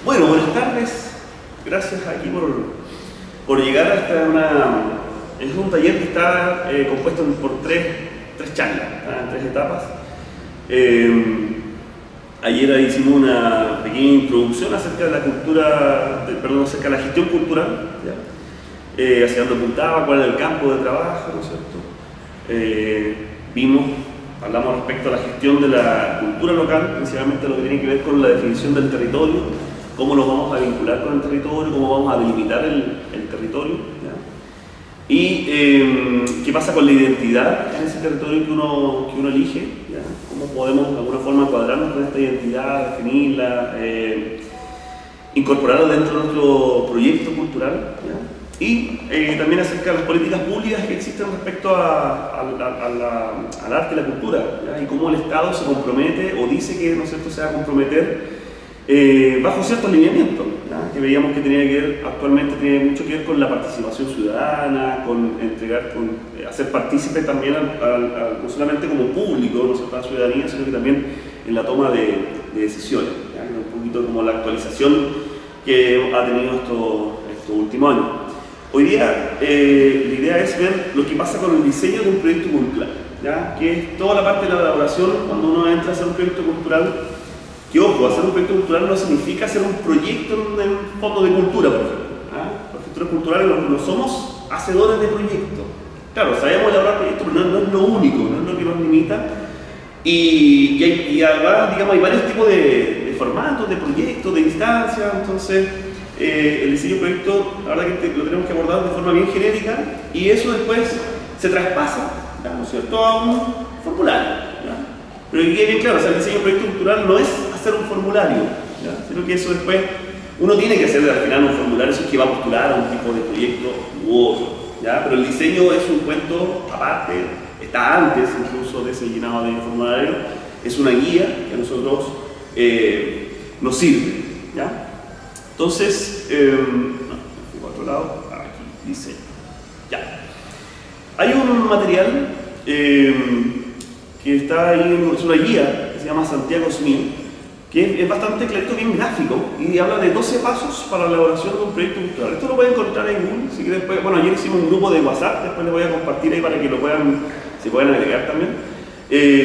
Bueno, buenas tardes. Gracias aquí por llegar a es un taller que está compuesto por tres charlas, en tres etapas. Ayer hicimos una pequeña introducción acerca de la acerca de la gestión cultural, ¿ya? Hacia dónde apuntaba, cuál era el campo de trabajo, ¿no es cierto? Hablamos respecto a la gestión de la cultura local, principalmente lo que tiene que ver con la definición del territorio, cómo nos vamos a vincular con el territorio, cómo vamos a delimitar el territorio, ¿ya? Y qué pasa con la identidad en ese territorio que uno elige, ¿ya? Cómo podemos de alguna forma cuadrarnos con esta identidad, definirla, incorporarla dentro de nuestro proyecto cultural, ¿ya? Y también acerca de las políticas públicas que existen respecto al arte y la cultura, ¿ya? Y cómo el Estado se compromete o dice que, ¿no es cierto?, se va a comprometer bajo ciertos lineamientos, ¿ya? Que veíamos que actualmente tiene mucho que ver con la participación ciudadana, con hacer partícipe también no solamente como público, ¿no es cierto?, a la ciudadanía, sino que también en la toma de decisiones, ¿ya? Un poquito como la actualización que ha tenido estos últimos años. Hoy día la idea es ver lo que pasa con el diseño de un proyecto cultural, ¿ya? Que es toda la parte de la elaboración cuando uno entra a hacer un proyecto cultural. Que ojo, hacer un proyecto cultural no significa hacer un proyecto en un fondo de cultura, por ejemplo, ¿ah? Los gestores culturales no somos hacedores de proyectos. Claro, sabemos elaborar proyectos, pero no es lo único, no es lo que nos limita. Y además, digamos, hay varios tipos de formatos, de proyectos, de instancias. Entonces, el diseño de proyecto, la verdad que lo tenemos que abordar de forma bien genérica, y eso después se traspasa, ¿no es cierto?, a un formulario, ¿ya? Pero que quede bien claro, o sea, el diseño de proyecto cultural no es hacer un formulario, ¿ya? Sino que eso después uno tiene que hacer al final un formulario, eso es que va a postular a un tipo de proyecto u otro, ¿ya? Pero el diseño es un cuento aparte, está antes incluso de ese llenado de formulario, es una guía que a nosotros nos sirve, ¿ya? Entonces, por otro lado, aquí dice, ya. Hay un material que está ahí, es una guía que se llama Santiago Smith, que es bastante clarito, bien gráfico, y habla de 12 pasos para la elaboración de un proyecto cultural. Esto lo pueden encontrar en Google, si quieren después. Bueno, ayer hicimos un grupo de WhatsApp, después les voy a compartir ahí para que se puedan agregar también.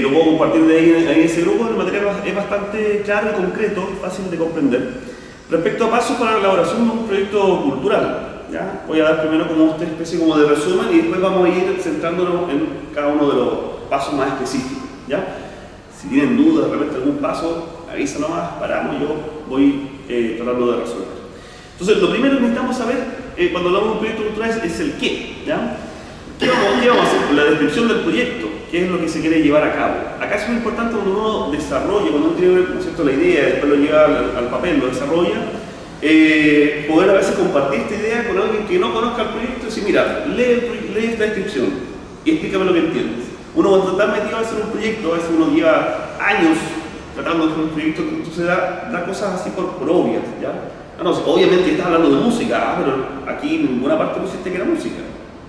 Lo puedo compartir de ahí en ese grupo. El material es bastante claro y concreto, fácil de comprender. Respecto a pasos para la elaboración de un proyecto cultural, ¿ya? Voy a dar primero como esta especie como de resumen y después vamos a ir centrándonos en cada uno de los pasos más específicos, ¿ya? Si tienen dudas, de repente algún paso, avisa nomás, paramos y yo voy tratando de resolver. Entonces, lo primero que necesitamos saber cuando hablamos de un proyecto cultural es el qué, ¿ya? ¿Qué vamos a hacer? La descripción del proyecto, qué es lo que se quiere llevar a cabo. Acá es muy importante cuando uno desarrolla, cuando uno tiene, ¿no es cierto?, la idea, después lo lleva al papel, lo desarrolla, poder a veces compartir esta idea con alguien que no conozca el proyecto y decir, mira, lee esta descripción y explícame lo que entiendes. Uno cuando está metido a hacer un proyecto, a veces uno lleva años tratando de hacer un proyecto, entonces da cosas así por obvias, ¿ya? No, obviamente estás hablando de música, pero aquí en ninguna parte pusiste que era música,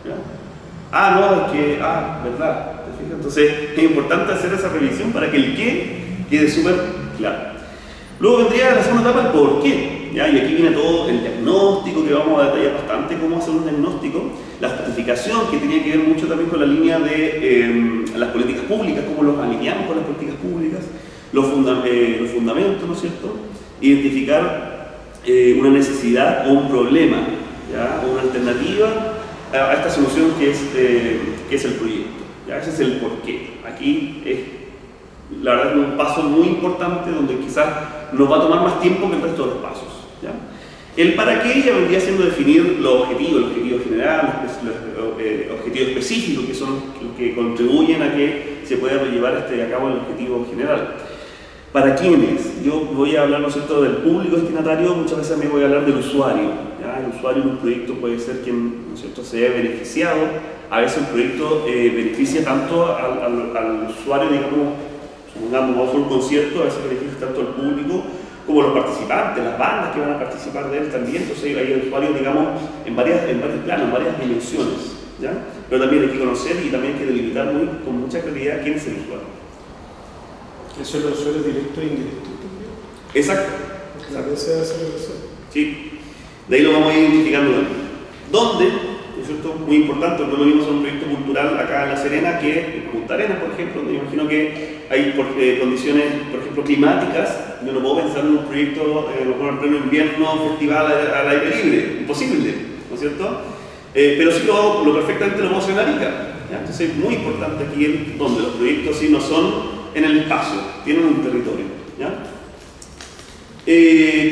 ¿ya? No, es que, ¿verdad? ¿Te fijas? Entonces es importante hacer esa revisión para que el qué quede súper claro. Luego vendría la segunda etapa, el por qué, ¿ya? Y aquí viene todo el diagnóstico, que vamos a detallar bastante cómo hacer un diagnóstico, la justificación, que tenía que ver mucho también con la línea de las políticas públicas, cómo los alineamos con las políticas públicas, los fundamentos, ¿no es cierto? Identificar una necesidad o un problema, ¿ya? O una alternativa a esta solución que es el proyecto, ¿ya? Ese es el porqué. Aquí es, la verdad, un paso muy importante donde quizás nos va a tomar más tiempo que el resto de los pasos, ¿ya? El para qué ya vendría siendo definir los objetivos, el objetivo general, los objetivos específicos, que son los que contribuyen a que se pueda llevar a cabo el objetivo general. ¿Para quiénes? Yo voy a hablar, ¿no es cierto?, del público destinatario, muchas veces me voy a hablar del usuario, ¿ya? El usuario en un proyecto puede ser quien, ¿no es cierto?, se ve beneficiado. A veces el proyecto beneficia tanto al usuario, digamos, supongamos, vamos a hacer un concierto, a veces beneficia tanto al público como los participantes, las bandas que van a participar de él también. Entonces hay usuarios, digamos, en varios planos, en varias dimensiones, ¿ya? Pero también hay que conocer y también hay que delimitar con mucha claridad quién es el usuario. ¿Eso es los usuarios directos e indirectos? Exacto. Claro, esa es la razón. Sí, de ahí lo vamos a ir identificando también. ¿Dónde? ¿No es cierto? Muy importante, no lo vimos en un proyecto cultural acá en La Serena que en Punta Arenas, por ejemplo, donde imagino que hay condiciones, por ejemplo, climáticas. Yo no puedo pensar en un proyecto en pleno invierno, un festival al aire libre, imposible, ¿no es cierto? Pero sí lo perfectamente lo puedo hacer en Arica. ¿Ya? Entonces es muy importante aquí donde los proyectos sí no son en el espacio, tienen un territorio. ¿Ya?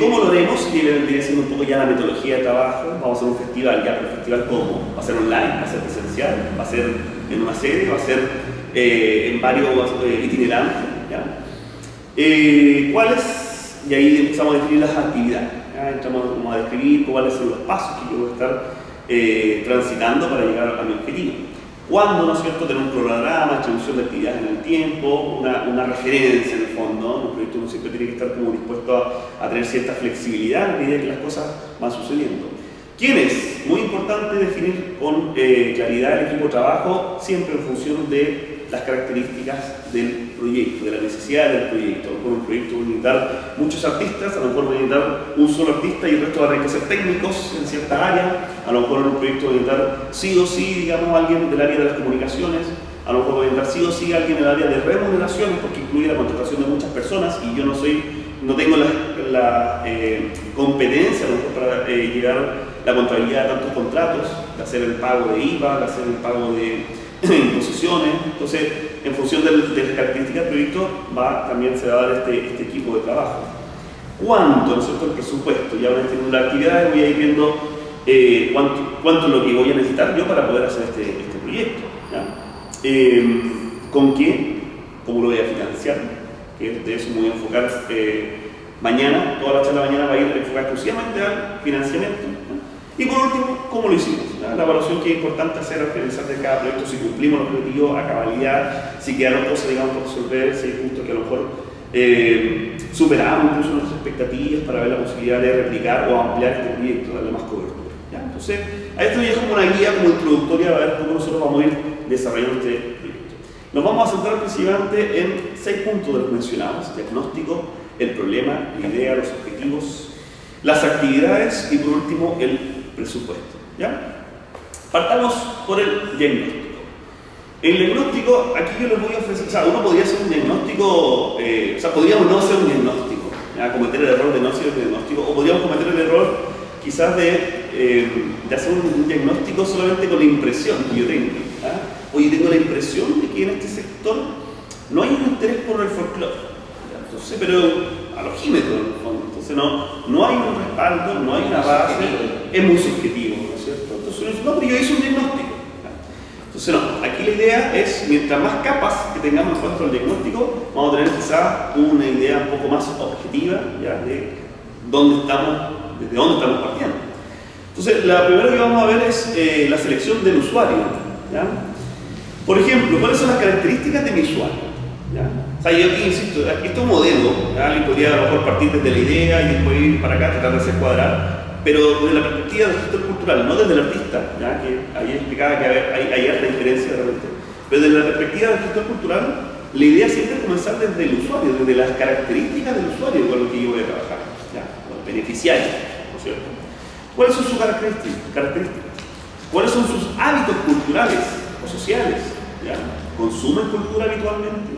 ¿Cómo lo haremos? Que vendría siendo un poco ya la metodología de trabajo. Vamos a hacer un festival, ya, pero el festival ¿cómo? ¿Va a ser online? ¿Va a ser presencial? ¿Va a ser en una sede? ¿Va a ser en varios itinerantes? ¿Ya? ¿Cuáles? Y ahí empezamos a definir las actividades. ¿Ya? Entramos como a describir cuáles son los pasos que yo voy a estar transitando para llegar a mi objetivo. ¿Cuándo, no es cierto?, tener un cronograma, distribución de actividades en el tiempo, una referencia en el fondo, ¿no? Un proyecto uno siempre tiene que estar como dispuesto a tener cierta flexibilidad a medida que las cosas van sucediendo. ¿Quiénes? Muy importante definir con claridad el equipo de trabajo, siempre en función de las características del proyecto, de la necesidad del proyecto. A lo mejor un proyecto va a necesitar muchos artistas, a lo mejor va a necesitar un solo artista y el resto va a tener que ser técnicos en cierta área. A lo mejor en un proyecto va a necesitar sí o sí, digamos, alguien del área de las comunicaciones. A lo mejor va a necesitar sí o sí alguien del área de remuneraciones, porque incluye la contratación de muchas personas y yo no tengo la competencia a lo mejor para llevar la contabilidad de tantos contratos, de hacer el pago de IVA, de hacer el pago de imposiciones. Entonces, en función de las características del proyecto, también se va a dar este equipo de trabajo. ¿Cuánto? ¿No es cierto? El presupuesto. Ya una vez teniendo la actividad, voy a ir viendo cuánto es lo que voy a necesitar yo para poder hacer este proyecto. ¿Ya? ¿Con qué? ¿Cómo lo voy a financiar? Que de eso me voy a enfocar mañana. Toda la charla de mañana va a ir enfocada exclusivamente al financiamiento. Y por último, ¿cómo lo hicimos? La evaluación que es importante hacer al finalizar de cada proyecto, si cumplimos los objetivos a cabalidad, si quedaron cosas, digamos, por resolver, si hay puntos que a lo mejor superamos incluso nuestras expectativas para ver la posibilidad de replicar o ampliar este proyecto, darle más cobertura. ¿Ya? Entonces, a esto ya es como una guía, como introductoria, a ver cómo nosotros vamos a ir desarrollando este proyecto. Nos vamos a centrar principalmente en 6 puntos de los mencionados: diagnóstico, el problema, la idea, los objetivos, las actividades y por último el presupuesto. ¿Ya? Partamos por el diagnóstico. El diagnóstico, aquí yo les voy a ofrecer, o sea, uno podría hacer un diagnóstico, o sea, podríamos no hacer un diagnóstico, ¿ya? Cometer el error de no hacer un diagnóstico, o podríamos cometer el error quizás de hacer un diagnóstico solamente con la impresión que yo tengo. ¿Ya? Oye, tengo la impresión de que en este sector no hay un interés por el folclore, entonces, pero alogímetro en el fondo, entonces no hay un respaldo, no hay una base, es muy subjetivo, ¿no es cierto? Entonces, no, pero yo hice un diagnóstico. Entonces, no, aquí la idea es, mientras más capas que tengamos en cuanto al diagnóstico, vamos a tener quizá una idea un poco más objetiva, ¿ya? De dónde estamos, desde dónde estamos partiendo. Entonces, la primera que vamos a ver es la selección del usuario, ¿ya? Por ejemplo, ¿cuáles son las características de mi usuario? ¿Ya? O sea, yo aquí insisto, aquí esto es un modelo, ¿ya? Alguien podría a lo mejor partir desde la idea y después ir para acá, tratar de hacer cuadrar, pero desde la perspectiva del gestor cultural, no desde el artista, ¿ya? Que ahí explicaba que hay alta diferencia de repente, pero desde la perspectiva del gestor cultural, la idea siempre es comenzar desde el usuario, desde las características del usuario con lo que yo voy a trabajar, ¿ya? Los beneficiarios, ¿no es cierto? ¿Cuáles son sus características? ¿Cuáles son sus hábitos culturales o sociales? ¿Ya? ¿Consumen cultura habitualmente?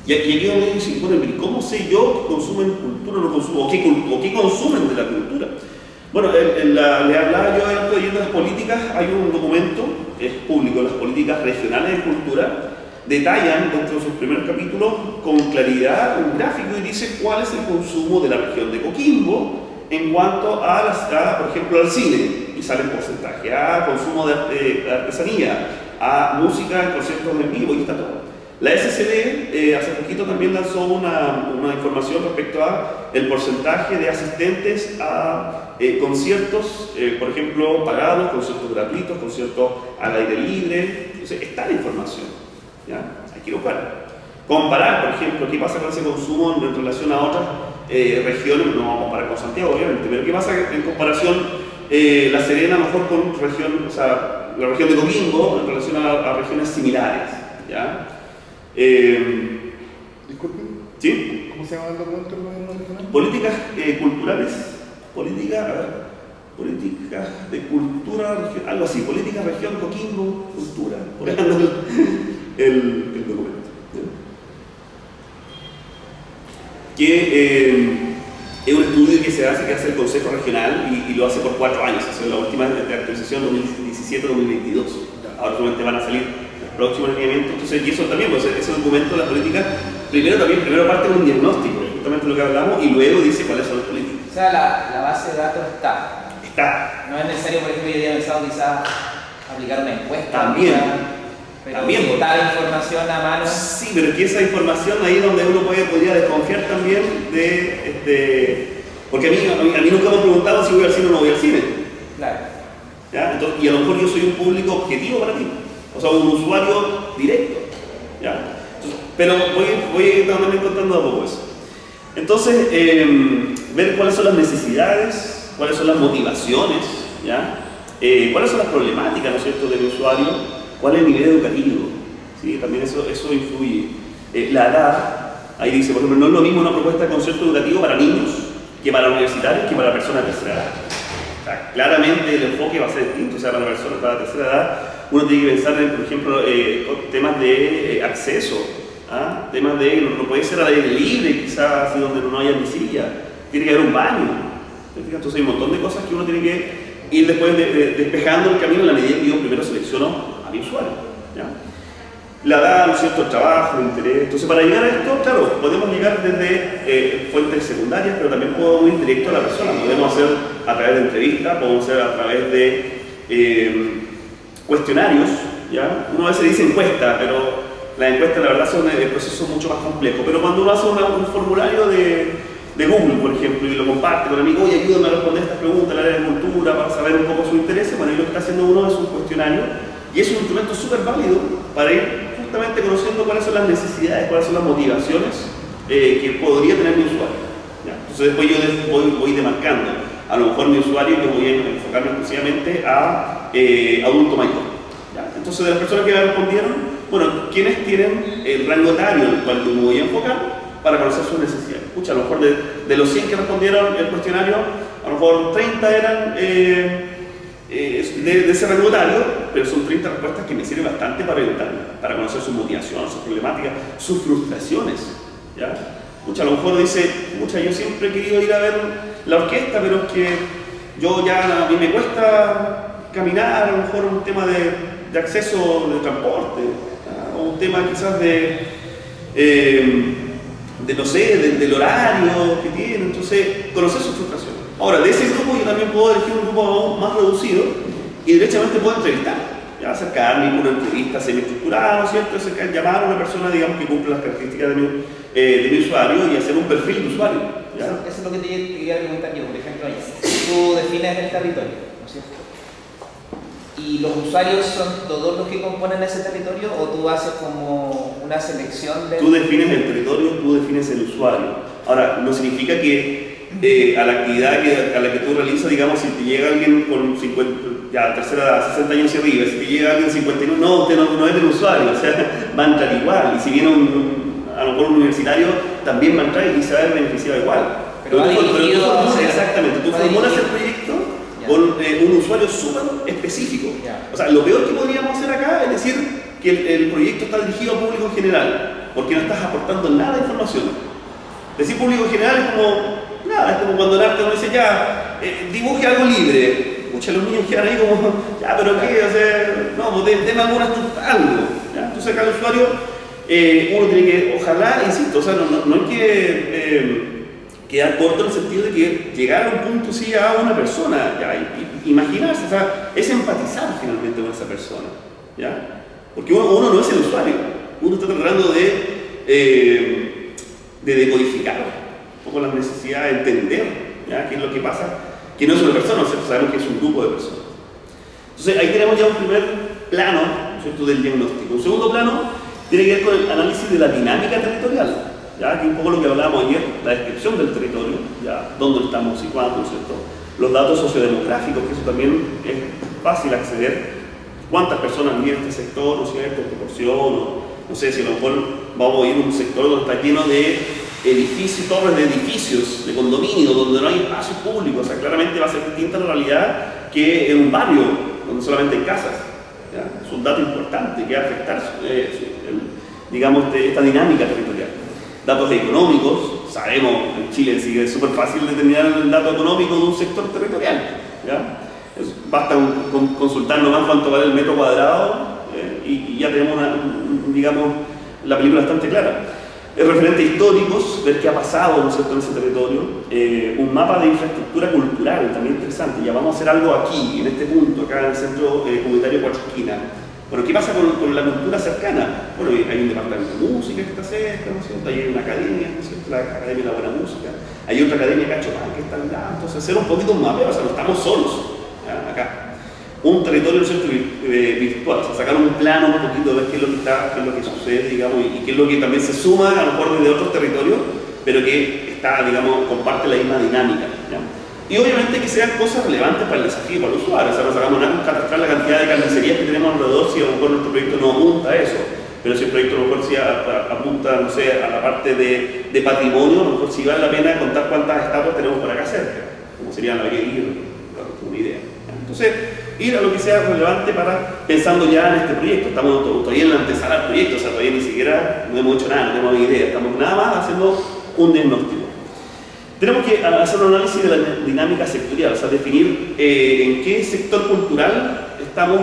Y aquí donde dicen, bueno, ¿cómo sé yo que consumen cultura o no consumen? ¿O qué consumen de la cultura? Bueno, le hablaba yo leyendo las políticas, hay un documento que es público, las políticas regionales de cultura, detallan dentro de sus primeros capítulos con claridad un gráfico y dice cuál es el consumo de la región de Coquimbo en cuanto por ejemplo, al cine, y sale el porcentaje, a consumo de artesanía, a música en conciertos en vivo, y está todo. La SCD hace poquito también lanzó una información respecto a el porcentaje de asistentes a conciertos, por ejemplo, pagados, conciertos gratuitos, conciertos al aire libre. Entonces, está la información, ¿ya? Hay que buscar. Comparar, por ejemplo, qué pasa con ese consumo en relación a otras regiones, no vamos a comparar con Santiago, obviamente, pero qué pasa en comparación La Serena, a lo mejor con la región de Coquimbo, en relación a regiones similares, ¿ya? Disculpen, ¿Sí? ¿Cómo se llama el documento del gobierno regional? Políticas culturales, políticas de cultura, algo así, política, región, Coquimbo, cultura, por ahí anda el documento. Que es un estudio que hace el Consejo Regional y lo hace por 4 años, es la última de actualización 2017-2022. Ahora solamente van a salir los próximos lineamientos, entonces, y eso también, pues ese documento de la política, primero parte con un diagnóstico, justamente lo que hablamos, y luego dice cuáles son las políticas. O sea, la base de datos está. Está. No es necesario, por ejemplo, yo había pensado quizás aplicar una encuesta. También. Pero También, si está la información a mano. Sí, pero es que esa información ahí es donde uno podría desconfiar también de porque a mí nunca me han preguntado si voy al cine o no voy al cine. Claro. ¿Ya? Entonces, y a lo mejor yo soy un público objetivo para ti, o sea, un usuario directo. ¿Ya? Entonces, pero voy también contando a poco eso. Entonces, ver cuáles son las necesidades, cuáles son las motivaciones, ¿ya? Cuáles son las problemáticas, ¿no es cierto?, del usuario, cuál es el nivel educativo, ¿sí? También eso influye. La edad, ahí dice, por ejemplo, no es lo mismo una propuesta de concepto educativo para niños que para universitarios que para personas de tercera edad. O sea, claramente el enfoque va a ser distinto, o sea, para la tercera edad uno tiene que pensar en, por ejemplo, temas de acceso, ¿ah? Temas de, no puede ser al aire libre, quizás así donde no haya ni silla, tiene que haber un baño. Entonces hay un montón de cosas que uno tiene que ir después despejando el camino en la medida que yo primero selecciono a mi usuario, ¿ya? La edad, ¿no es cierto?, el trabajo, el interés. Entonces, para llegar a esto, claro, podemos llegar desde fuentes secundarias, pero también podemos ir directo a la persona. Podemos hacer a través de entrevistas, podemos hacer a través de cuestionarios, ¿ya? Uno a veces dice encuesta, pero las encuestas, la verdad, son el proceso mucho más complejo. Pero cuando uno hace un formulario de Google, por ejemplo, y lo comparte con amigos, oye, ayúdame a responder estas preguntas en el área de cultura para saber un poco sus intereses, bueno, ahí lo que está haciendo uno es un cuestionario y es un instrumento súper válido para ir justamente conociendo cuáles son las necesidades, cuáles son las motivaciones que podría tener mi usuario, ¿ya? Entonces después yo voy demarcando, a lo mejor mi usuario yo voy a enfocarme exclusivamente a adulto mayor, ¿ya? Entonces de las personas que me respondieron, bueno, ¿quiénes tienen el rango etario en el cual yo me voy a enfocar para conocer sus necesidades? Escucha, a lo mejor de los 100 que respondieron el cuestionario, a lo mejor 30 eran de ese rango etario, pero son 30 respuestas que me sirven bastante para orientarme, para conocer sus motivaciones, sus problemáticas, sus frustraciones, ¿ya? Escucha, a lo mejor dice, escucha, yo siempre he querido ir a ver la orquesta, pero es que a mí me cuesta caminar, a lo mejor un tema de acceso de transporte, ¿ya? O un tema quizás no sé, del horario que tiene, entonces conocer sus frustraciones. Ahora, de ese grupo yo también puedo elegir un grupo más reducido y derechamente puedo entrevistar, ya acercarme con una entrevista semi-estructurada, ¿no es cierto? Llamar a una persona, digamos, que cumple las características de mi usuario y hacer un perfil de usuario, ¿ya? Eso es lo que te quería preguntar yo, por ejemplo, tú defines el territorio, ¿no es cierto? ¿Y los usuarios son todos los que componen ese territorio o tú haces como una selección de...? Tú defines el territorio, tú defines el usuario. Ahora, no significa que a la actividad a la que tú realizas, digamos, si te llega alguien con 50, ya tercera edad, 60 años y arriba, si te llega alguien 59, no, usted no es el usuario, o sea, va a entrar igual. Y si viene a lo mejor un universitario, también va a entrar y se va a ver beneficiado igual. Pero exactamente, tú formulas el proyecto con un usuario súper específico. O sea, lo peor que podríamos hacer acá es decir que el proyecto está dirigido al público en general, porque no estás aportando nada de información. Decir público en general es como, nada, es como cuando el arte uno dice, ya, dibuje algo libre. Escucha, los niños quedan ahí como, ya, pero ¿qué? O sea, no, pues deme algo. ¿Ya? Entonces acá el usuario, uno tiene que, ojalá, insisto, o sea, no hay que quedar corto en el sentido de que llegar a un punto sí a una persona, ¿ya? Imaginarse, o sea, es empatizar finalmente con esa persona, ¿ya? Porque uno no es el usuario, uno está tratando de decodificar un poco las necesidades, entender, ¿ya? Qué es lo que pasa, que no es una persona, ¿cierto? Sabemos que es un grupo de personas. Entonces ahí tenemos ya un primer plano, ¿cierto?, del diagnóstico. Un segundo plano tiene que ver con el análisis de la dinámica territorial. ¿Ya? Aquí un poco lo que hablábamos ayer, la descripción del territorio, ¿ya? Dónde estamos situando, ¿cierto? Los datos sociodemográficos, que eso también es fácil acceder, cuántas personas viven en este sector, ¿no es cierto?, en proporción, no sé, si a lo mejor vamos a ir a un sector donde está lleno de edificios, torres de edificios, de condominio, donde no hay espacios públicos. O sea, claramente va a ser distinta la realidad que en un barrio, donde solamente hay casas. ¿Ya? Es un dato importante que va a afectar, digamos, esta dinámica territorial. Datos económicos, sabemos, en Chile sí que es súper fácil determinar el dato económico de un sector territorial. ¿Ya? Basta con consultar nomás cuánto vale el metro cuadrado y ya tenemos, digamos, la película bastante clara. Referentes históricos, ver qué ha pasado, ¿no es cierto?, en ese territorio. Un mapa de infraestructura cultural, también interesante. Ya vamos a hacer algo aquí, en este punto, acá en el Centro Comunitario Cuatro Esquinas. Bueno, ¿qué pasa con la cultura cercana? Bueno, hay un departamento de música que está cerca, ¿no es cierto? Hay una academia, ¿no es cierto?, la Academia de la Buena Música. Hay otra academia, Cachopán, que está al lado. Entonces, hacer un poquito un mapeo, o sea, no estamos solos, ¿ya? Acá. Un territorio, ¿no es cierto?, virtual, o sea, sacar un plano un poquito, ver qué es lo que está, qué es lo que sucede, digamos, y qué es lo que también se suma a lo mejor desde otros territorios, pero que está, digamos, comparte la misma dinámica, ¿ya? Y obviamente que sean cosas relevantes para el desafío, para el usuario. O sea, no sacamos nada con catastrar la cantidad de carnicerías que tenemos alrededor si a lo mejor nuestro proyecto no apunta a eso. Pero si el proyecto a lo mejor sí apunta, no sé, a la parte de patrimonio, a lo mejor sí vale la pena contar cuántas estatuas tenemos por acá cerca, como sería la Bahía Ir, una idea. Entonces, ir a lo que sea relevante para pensando ya en este proyecto. Estamos todavía en la antesala del proyecto, o sea, todavía ni siquiera no hemos hecho nada, no tenemos ni idea, estamos nada más haciendo un diagnóstico. Tenemos que hacer un análisis de la dinámica sectorial, o sea, definir en qué sector cultural estamos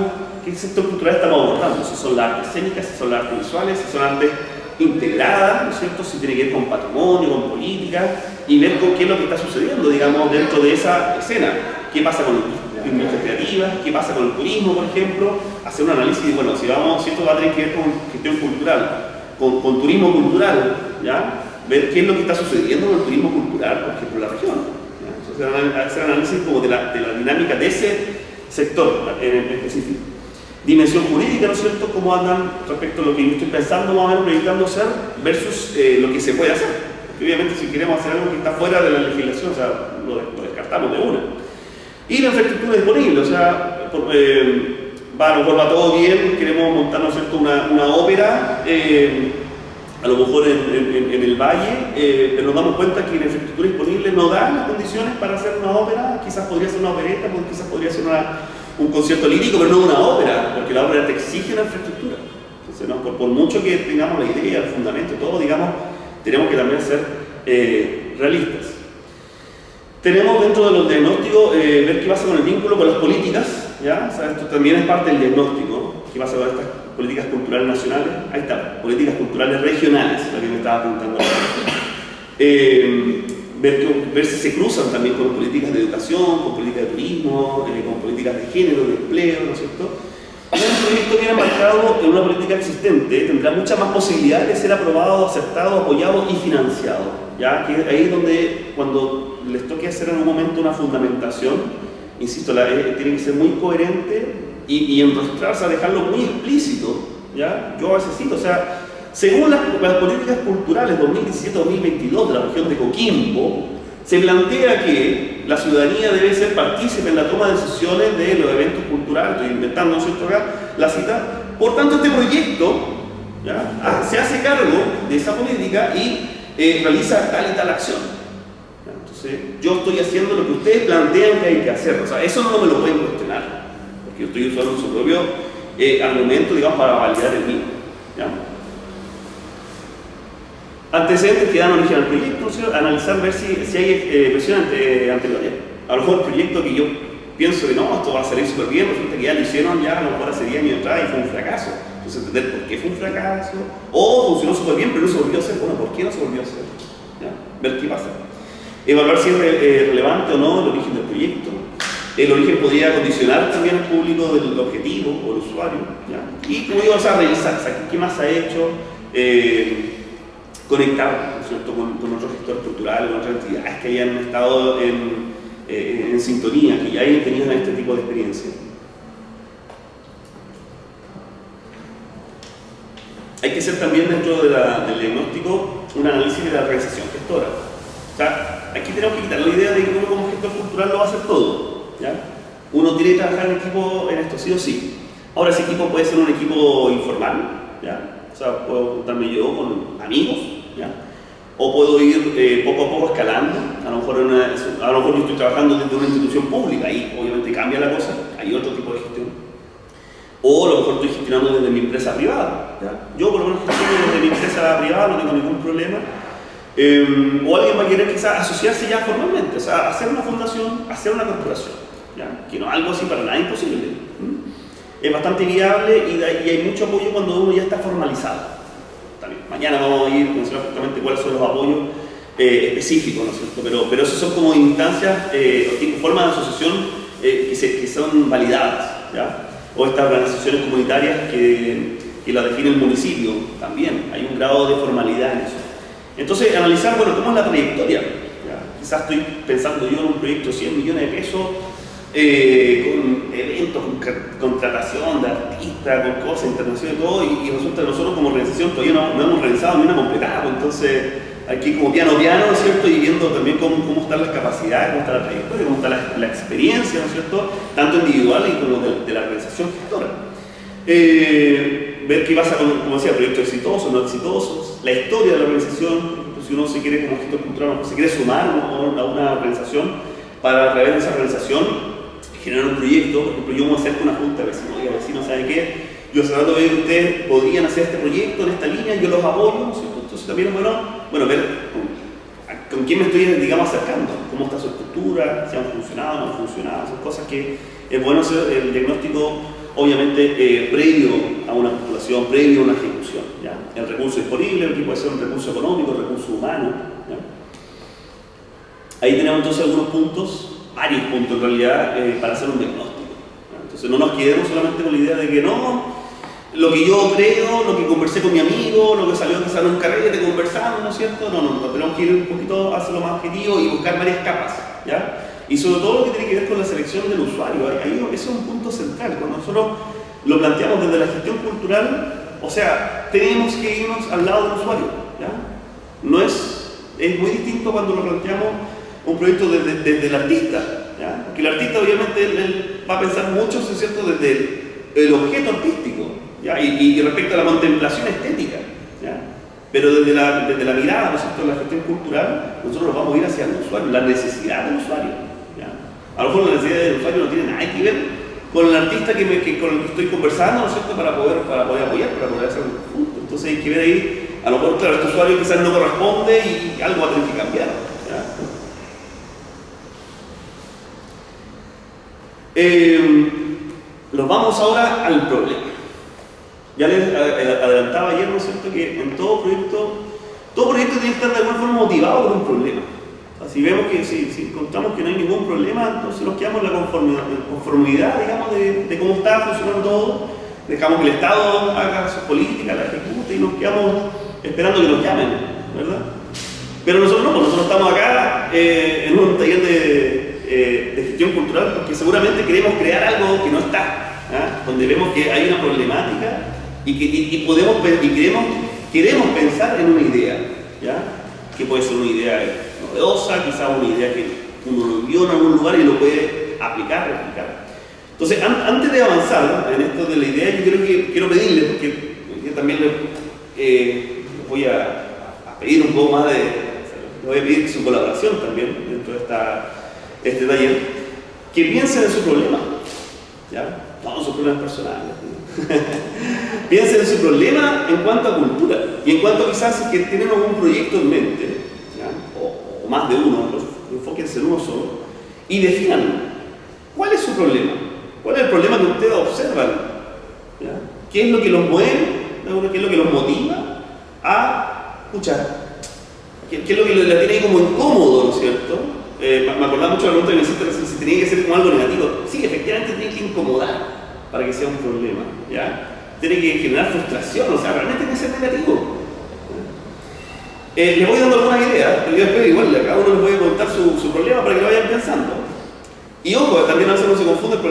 abordando, si son las artes escénicas, si son las artes visuales, si son artes integradas, ¿no es cierto?, si tiene que ver con patrimonio, con política, y ver qué es lo que está sucediendo, digamos, dentro de esa escena. ¿Qué pasa con las industrias creativas? ¿Qué pasa con el turismo, por ejemplo? Hacer un análisis de, bueno, si esto va a tener que ver con gestión cultural, con turismo cultural, ¿ya? Ver qué es lo que está sucediendo con el turismo cultural, por ejemplo, en la región. ¿Ya? Entonces, hacer análisis como de la dinámica de ese sector en específico. Dimensión jurídica, ¿no es cierto?, cómo andan respecto a lo que yo estoy pensando, más o menos proyectando hacer, versus lo que se puede hacer. Porque obviamente si queremos hacer algo que está fuera de la legislación, o sea, lo descartamos de una. Y la infraestructura disponible, o sea, a lo mejor va todo bien, queremos montar, ¿no es cierto?, una ópera, a lo mejor en el valle, pero nos damos cuenta que la infraestructura disponible no da las condiciones para hacer una ópera. Quizás podría ser una opereta, quizás podría ser un concierto lírico, pero no una ópera, porque la ópera te exige una infraestructura. Entonces, ¿no?, por mucho que tengamos la idea, el fundamento, todo, digamos, tenemos que también ser realistas. Tenemos dentro de los diagnósticos ver qué pasa con el vínculo con las políticas, ¿ya? O sea, esto también es parte del diagnóstico. ¿Qué pasa con estas políticas culturales nacionales? Ahí está, políticas culturales regionales, la que me estaba apuntando ahora. Ver si se cruzan también con políticas de educación, con políticas de turismo, con políticas de género, de empleo, ¿no es cierto? Un proyecto bien embarcado en una política existente tendrá muchas más posibilidades de ser aprobado, aceptado, apoyado y financiado. ¿Ya? Que ahí es donde, cuando les toque hacer en un momento una fundamentación, insisto, tiene que ser muy coherente y enrostrarse, a dejarlo muy explícito. ¿Ya? Yo a veces cito, o sea, según las políticas culturales 2017-2022 de la región de Coquimbo, se plantea que la ciudadanía debe ser partícipe en la toma de decisiones de los eventos culturales, estoy inventando, ¿no es cierto?, acá, la cita. Por tanto, este proyecto, ¿ya?, se hace cargo de esa política y realiza tal y tal acción. Entonces, yo estoy haciendo lo que ustedes plantean que hay que hacer. O sea, eso no me lo pueden cuestionar, porque yo estoy usando su propio argumento, digamos, para validar el mío. ¿Ya? Antecedentes que dan origen al proyecto, ¿sí?, analizar, ver si hay presión anteriores. A lo mejor el proyecto que yo pienso que no, esto va a salir súper bien, resulta que ya lo hicieron ya a lo mejor hace 10 años atrás y fue un fracaso. Entonces, entender por qué fue un fracaso, o funcionó súper bien, pero no se volvió a hacer. Bueno, ¿por qué no se volvió a hacer? ¿Ya? Ver qué pasa. Evaluar si es relevante o no el origen del proyecto. El origen podría condicionar también al público del objetivo o el usuario. ¿Ya? Y como digo, o sea, revisar, o sea, qué más ha hecho, conectar, ¿no es cierto?, con otros gestores culturales, con otras entidades que hayan estado en sintonía, que ya hayan tenido este tipo de experiencia. Hay que hacer también dentro del diagnóstico un análisis de la organización gestora. O sea, aquí tenemos que quitar la idea de que uno como gestor cultural lo va a hacer todo. ¿Ya? Uno tiene que trabajar en equipo en esto, sí o sí. Ahora, ese equipo puede ser un equipo informal, ¿ya? O sea, puedo juntarme yo con amigos, ¿ya? o puedo ir poco a poco escalando. A lo mejor yo estoy trabajando desde una institución pública, ahí obviamente cambia la cosa, hay otro tipo de gestión. O a lo mejor estoy gestionando desde mi empresa privada, ¿ya? Yo por lo menos gestiono desde mi empresa privada, no tengo ningún problema. O alguien va a querer quizás asociarse ya formalmente, o sea, hacer una fundación, hacer una corporación, ¿ya? Que no es algo así para nada imposible. Es bastante viable y hay mucho apoyo cuando uno ya está formalizado. También, mañana vamos a ir a mencionar justamente cuáles son los apoyos específicos, ¿no es cierto? Pero esos son como instancias o formas de asociación que son validadas, ¿ya? O estas organizaciones comunitarias que la define el municipio, también hay un grado de formalidad en eso. Entonces, analizar, bueno, cómo es la trayectoria. ¿Ya? Quizás estoy pensando yo en un proyecto de 100 millones de pesos, con eventos, con contratación de artistas, con cosas, internacionales y todo, y resulta que nosotros como organización todavía no hemos realizado ni una completada, pues entonces hay que ir como piano, ¿no es cierto? Y viendo también cómo están las capacidades, cómo está la trayectoria, cómo está la experiencia, ¿no es cierto? Tanto individual y como de la organización gestora. Ver qué pasa con, como decía, proyectos exitosos, no exitosos, la historia de la organización, si uno se quiere como gestor cultural, se quiere sumar a una organización para a través de esa organización generar un proyecto. Por ejemplo, yo me acerco a una junta de vecinos, oiga, vecinos, ¿saben qué? Yo hace rato veo que ustedes podrían hacer este proyecto en esta línea, yo los apoyo, ¿no es cierto? Entonces también es bueno ver con quién me estoy, digamos, acercando, cómo está su estructura, si han funcionado, no han funcionado, son cosas que es bueno hacer el diagnóstico, obviamente, previo a una postulación, previo a una ejecución, ¿ya? El recurso disponible, que puede ser un recurso económico, un recurso humano, ¿ya? Ahí tenemos entonces algunos puntos, varios puntos en realidad, para hacer un diagnóstico, ¿ya? Entonces no nos quedemos solamente con la idea de que no, lo que yo creo, lo que conversé con mi amigo, lo que salió quizás en un carrete conversando, ¿no es cierto? No, tenemos que ir un poquito a hacerlo más objetivo y buscar varias capas, ¿ya? Y sobre todo lo que tiene que ver con la selección del usuario, ese es un punto central. Cuando nosotros lo planteamos desde la gestión cultural, o sea, tenemos que irnos al lado del usuario, ¿ya? No es muy distinto cuando lo planteamos un proyecto desde el artista, ¿ya? Porque el artista obviamente él va a pensar mucho, ¿no es cierto?, desde el objeto artístico, ¿ya? Y respecto a la contemplación estética, ¿ya? Pero desde la mirada, ¿no es cierto?, de la gestión cultural, nosotros nos vamos a ir hacia el usuario, la necesidad del usuario. A lo mejor la necesidad del usuario no tiene nada que ver con el artista con el que estoy conversando, ¿no es cierto?, para poder apoyar, para poder hacer un punto. Entonces hay que ver ahí, a lo mejor, claro, este usuario quizás no corresponde y algo va a tener que cambiar, ¿ya? Nos vamos ahora al problema. Ya les adelantaba ayer, ¿no es cierto?, que en todo proyecto tiene que estar de alguna forma motivado por un problema. Si vemos que si encontramos que no hay ningún problema, entonces nos quedamos en la conformidad, digamos, de cómo está funcionando todo, dejamos que el Estado haga sus políticas, la ejecute y nos quedamos esperando que nos llamen, ¿verdad? Pero nosotros no, nosotros estamos acá en un taller de gestión cultural porque seguramente queremos crear algo que no está, ¿ah? Donde vemos que hay una problemática y queremos pensar en una idea, ¿ya? Que puede ser una idea novedosa, quizás una idea que uno lo vio en algún lugar y lo puede aplicar, replicar. Entonces, antes de avanzar en esto de la idea, yo quiero pedirle, porque yo también les voy a pedir un poco más le voy a pedir su colaboración también dentro de este taller, que piensen en su problema, ¿ya? No en sus problemas personales. Piensen en su problema en cuanto a cultura y en cuanto quizás que tienen algún proyecto en mente, ¿ya? O más de uno, enfóquense en uno solo y definan cuál es su problema, cuál es el problema que ustedes observan, ¿ya? ¿Qué es lo que los mueve? ¿Qué es lo que los motiva a escuchar? ¿Qué es lo que la tiene ahí como incómodo, ¿no es cierto? Me acordaba mucho de la pregunta que me hiciste si tenía que ser como algo negativo. Sí, efectivamente tiene que incomodar para que sea un problema, ¿ya? Tiene que generar frustración, o sea, realmente tiene que ser negativo. Les voy dando algunas ideas, pero yo después igual a cada uno les voy a contar su problema para que lo vayan pensando. Y ojo, también a veces uno se confunde el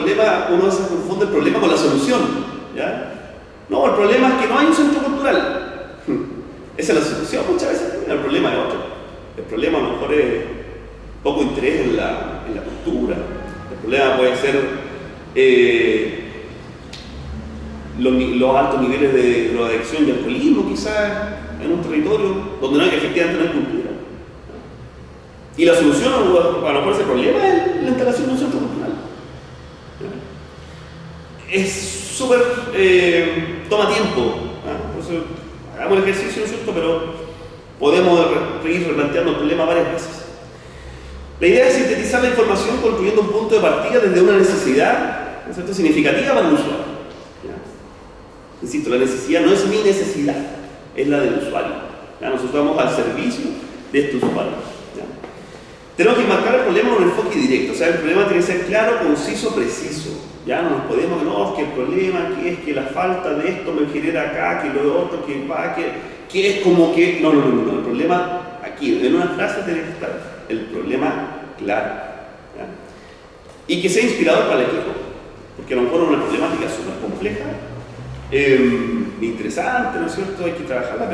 problema con la solución, ¿ya? No, el problema es que no hay un centro cultural. Esa es la solución muchas veces, el problema es otro. El problema a lo mejor es poco interés en la cultura. El problema puede ser los altos niveles de drogadicción y alcoholismo quizás en un territorio donde efectivamente no hay cultura. Y la solución a lo mejor ese problema es la instalación de un centro cultural. Es súper, toma tiempo, entonces hagamos el ejercicio, ¿no es cierto? Pero podemos ir replanteando el problema varias veces. La idea es sintetizar la información construyendo un punto de partida desde una necesidad, ¿no es cierto?, significativa para el usuario. Insisto, la necesidad no es mi necesidad, es la del usuario. Nosotros vamos al servicio de este usuario. Tenemos que marcar el problema con un enfoque directo, o sea, el problema tiene que ser claro, conciso, preciso. Ya no nos podemos, no, es que el problema que es que la falta de esto me genera acá, que lo otro, que es como que... No, el problema aquí, en una frase tiene que estar el problema claro. ¿Ya? Y que sea inspirador para el equipo, porque a lo mejor es una problemática súper compleja, interesante, ¿no es cierto? Hay que trabajarla,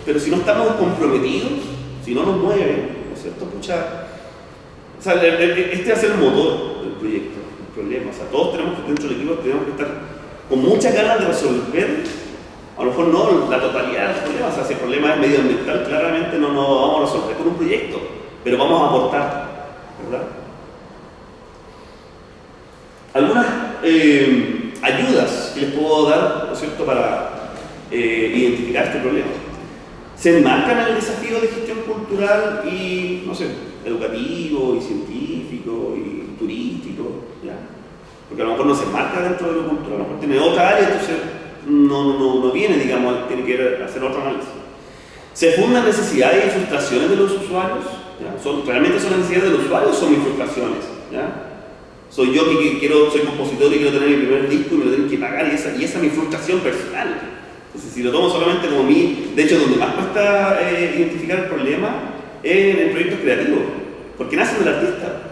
pero si no estamos comprometidos, si no nos mueve, ¿no es cierto? Pucha, o sea, este va a ser el motor del proyecto, el problema. O sea, todos tenemos que, dentro del equipo, tenemos que estar con muchas ganas de resolver, a lo mejor no la totalidad de los problemas. O sea, si el problema es medioambiental, claramente no nos vamos a resolver con un proyecto, pero vamos a aportar, ¿verdad? Algunas ayudas que les puedo dar, ¿no es cierto?, para identificar este problema. Se enmarcan en el desafío de gestión cultural y, no sé, educativo y científico y turístico, ¿ya? Porque a lo mejor no se enmarca dentro de lo cultural, a lo mejor tiene otra área, entonces no viene, digamos, tiene que hacer otro análisis. Se fundan necesidades y frustraciones de los usuarios, ¿ya? ¿Realmente son las necesidades del usuario o son mis frustraciones? ¿Ya? Soy yo que soy compositor y quiero tener mi primer disco y me lo tienen que pagar, y esa es mi frustración personal. Entonces, si lo tomo solamente como de hecho, donde más cuesta identificar el problema es en el proyecto creativo, porque nace del artista.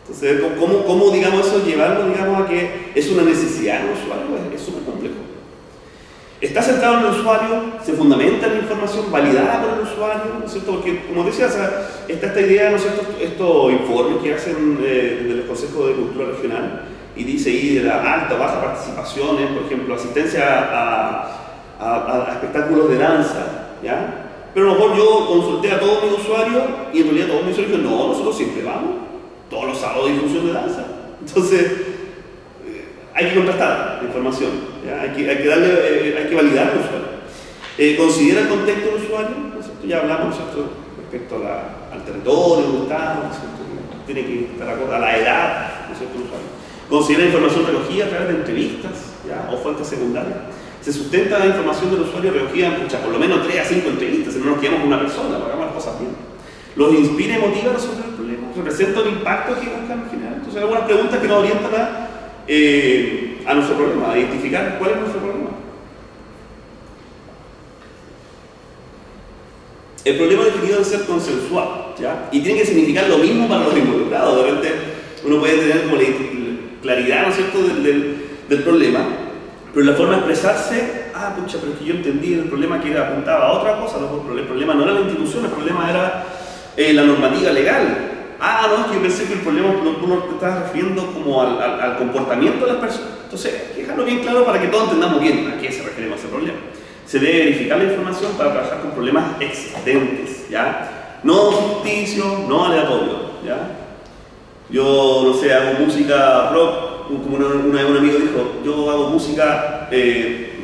Entonces, ¿cómo digamos eso, llevarlo, digamos, a que es una necesidad del usuario? Es súper complejo. Está centrado en el usuario, se fundamenta en la información validada por el usuario, ¿no es cierto? Porque, como decía, o sea, está esta idea, ¿no es cierto?, estos informes que hacen desde los consejos de cultura regional, y dice ahí de la alta o baja participaciones, por ejemplo, asistencia a espectáculos de danza, ¿ya? Pero a lo mejor yo consulté a todos mis usuarios y en realidad todos mis usuarios dijeron, no, nosotros siempre vamos, todos los sábados hay difusión de danza. Entonces, hay que contrastar la información, ¿ya? Hay que validar al usuario. Considera el contexto del usuario, ¿no es cierto? Ya hablamos, ¿no es cierto?, respecto al territorio donde estamos, ¿no es cierto?, tiene que estar acorde a la edad, ¿no es cierto?, del usuario. Considera información recogida a través de entrevistas, ¿ya?, o fuentes secundarias. Se sustenta la información del usuario recogida en por lo menos 3 a 5 entrevistas, si no nos quedamos con una persona, hagamos las cosas bien. Los inspira y motiva a resolver el problema, representa el impacto que buscan en general. Entonces, algunas preguntas que nos orientan a nuestro problema, a identificar cuál es nuestro problema. El problema definido debe ser consensual, ¿ya? Y tiene que significar lo mismo para los involucrados. De repente uno puede tener como la claridad, ¿no es cierto?, del problema, pero la forma de expresarse, pucha, pero es que yo entendí el problema que apuntaba a otra cosa, ¿no? El problema no era la institución, el problema era la normativa legal. No, es que yo pensé que el problema tú no te estás refiriendo como al comportamiento de las personas. Entonces, hay que dejarlo bien claro para que todos entendamos bien a qué se refiere ese problema. Se debe verificar la información para trabajar con problemas existentes, ¿ya? No ficticio, no aleatorio, ¿ya? Yo, no sé, hago música rock, como una vez un amigo dijo, yo hago música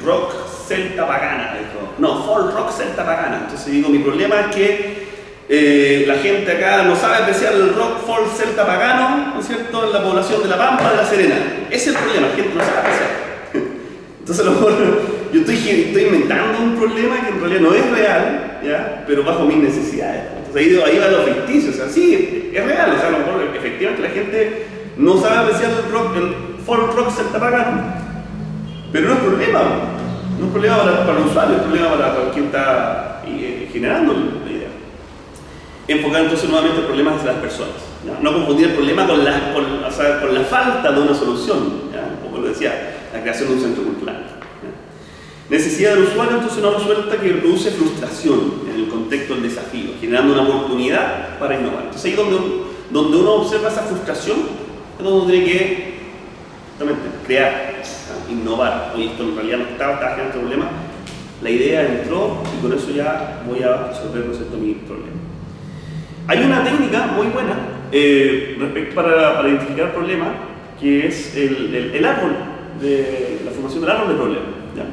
rock celta pagana, dijo. No, folk rock celta pagana. Entonces digo, mi problema es que la gente acá no sabe apreciar el rock folk celta pagano, ¿no es cierto?, en la población de La Pampa, de La Serena. Ese es el problema, la gente no sabe apreciar. Entonces a lo mejor yo estoy inventando un problema que en realidad no es real, ¿ya?, pero bajo mis necesidades. Entonces ahí va lo ficticio, o sea, sí, es real, o sea, a lo mejor efectivamente la gente no sabe apreciar el folk rock celta pagano, pero no es problema, no es problema para el usuario, es problema para quien está generando la idea. Enfocar entonces nuevamente el problema de las personas, ¿ya? No confundir el problema con la falta de una solución, ¿ya?, como lo decía, la creación de un centro cultural. Necesidad del usuario entonces no resuelta que produce frustración en el contexto del desafío, generando una oportunidad para innovar. Entonces ahí donde uno observa esa frustración, es donde uno tiene que justamente crear, innovar. Oye, esto en realidad no estaba generando problema. La idea entró y con eso ya voy a resolver, ¿no es cierto?, mi problema. Hay una técnica muy buena respecto para identificar problemas, que es el árbol, la formación del árbol de problemas. ¿Ya?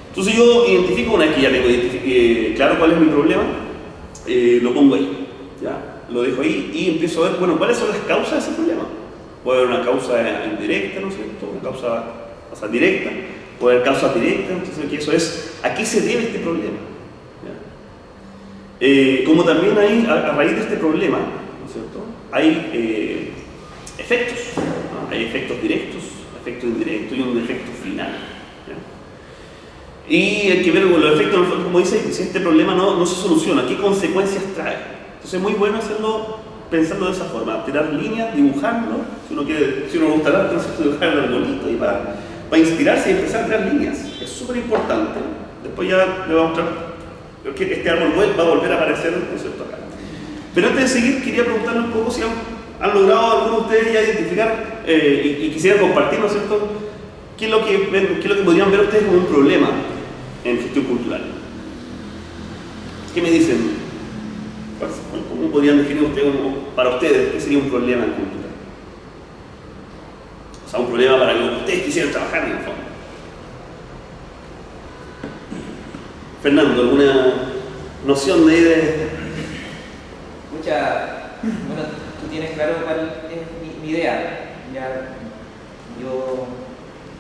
Entonces yo identifico, una vez que ya tengo claro cuál es mi problema, lo pongo ahí, ¿ya? Lo dejo ahí y empiezo a ver, bueno, cuáles son las causas de ese problema. Puede haber una causa indirecta, ¿no es cierto?, una causa, o sea, directa, puede haber causas directas, entonces aquí eso es, ¿a qué se debe este problema? ¿Ya? Como también hay, a raíz de este problema, ¿no es cierto?, hay efectos, ¿no? Hay efectos directos, efectos indirectos y un efecto final. ¿Ya? Y hay que ver con los efectos, como dice, si este problema no se soluciona, ¿qué consecuencias trae? Entonces es muy bueno hacerlo pensando de esa forma, tirar líneas, dibujarlo, si uno gusta el arte, dibujarlo bonito y para inspirarse y empezar a tirar líneas. Es súper importante. Después ya le voy a mostrar que este árbol va a volver a aparecer, ¿no es cierto?, acá. Pero antes de seguir, quería preguntarle un poco si han logrado algunos de ustedes ya identificar y quisieran compartir, ¿no es cierto?, qué es lo que podrían ver ustedes como un problema en gestión cultural. ¿Qué me dicen? ¿Cómo podrían definir ustedes, para ustedes, qué sería un problema en cultura? O sea, un problema para lo que ustedes quisieran trabajar en el fondo. Fernando, ¿alguna noción de...? Bueno, tú tienes claro cuál es mi idea. Ya,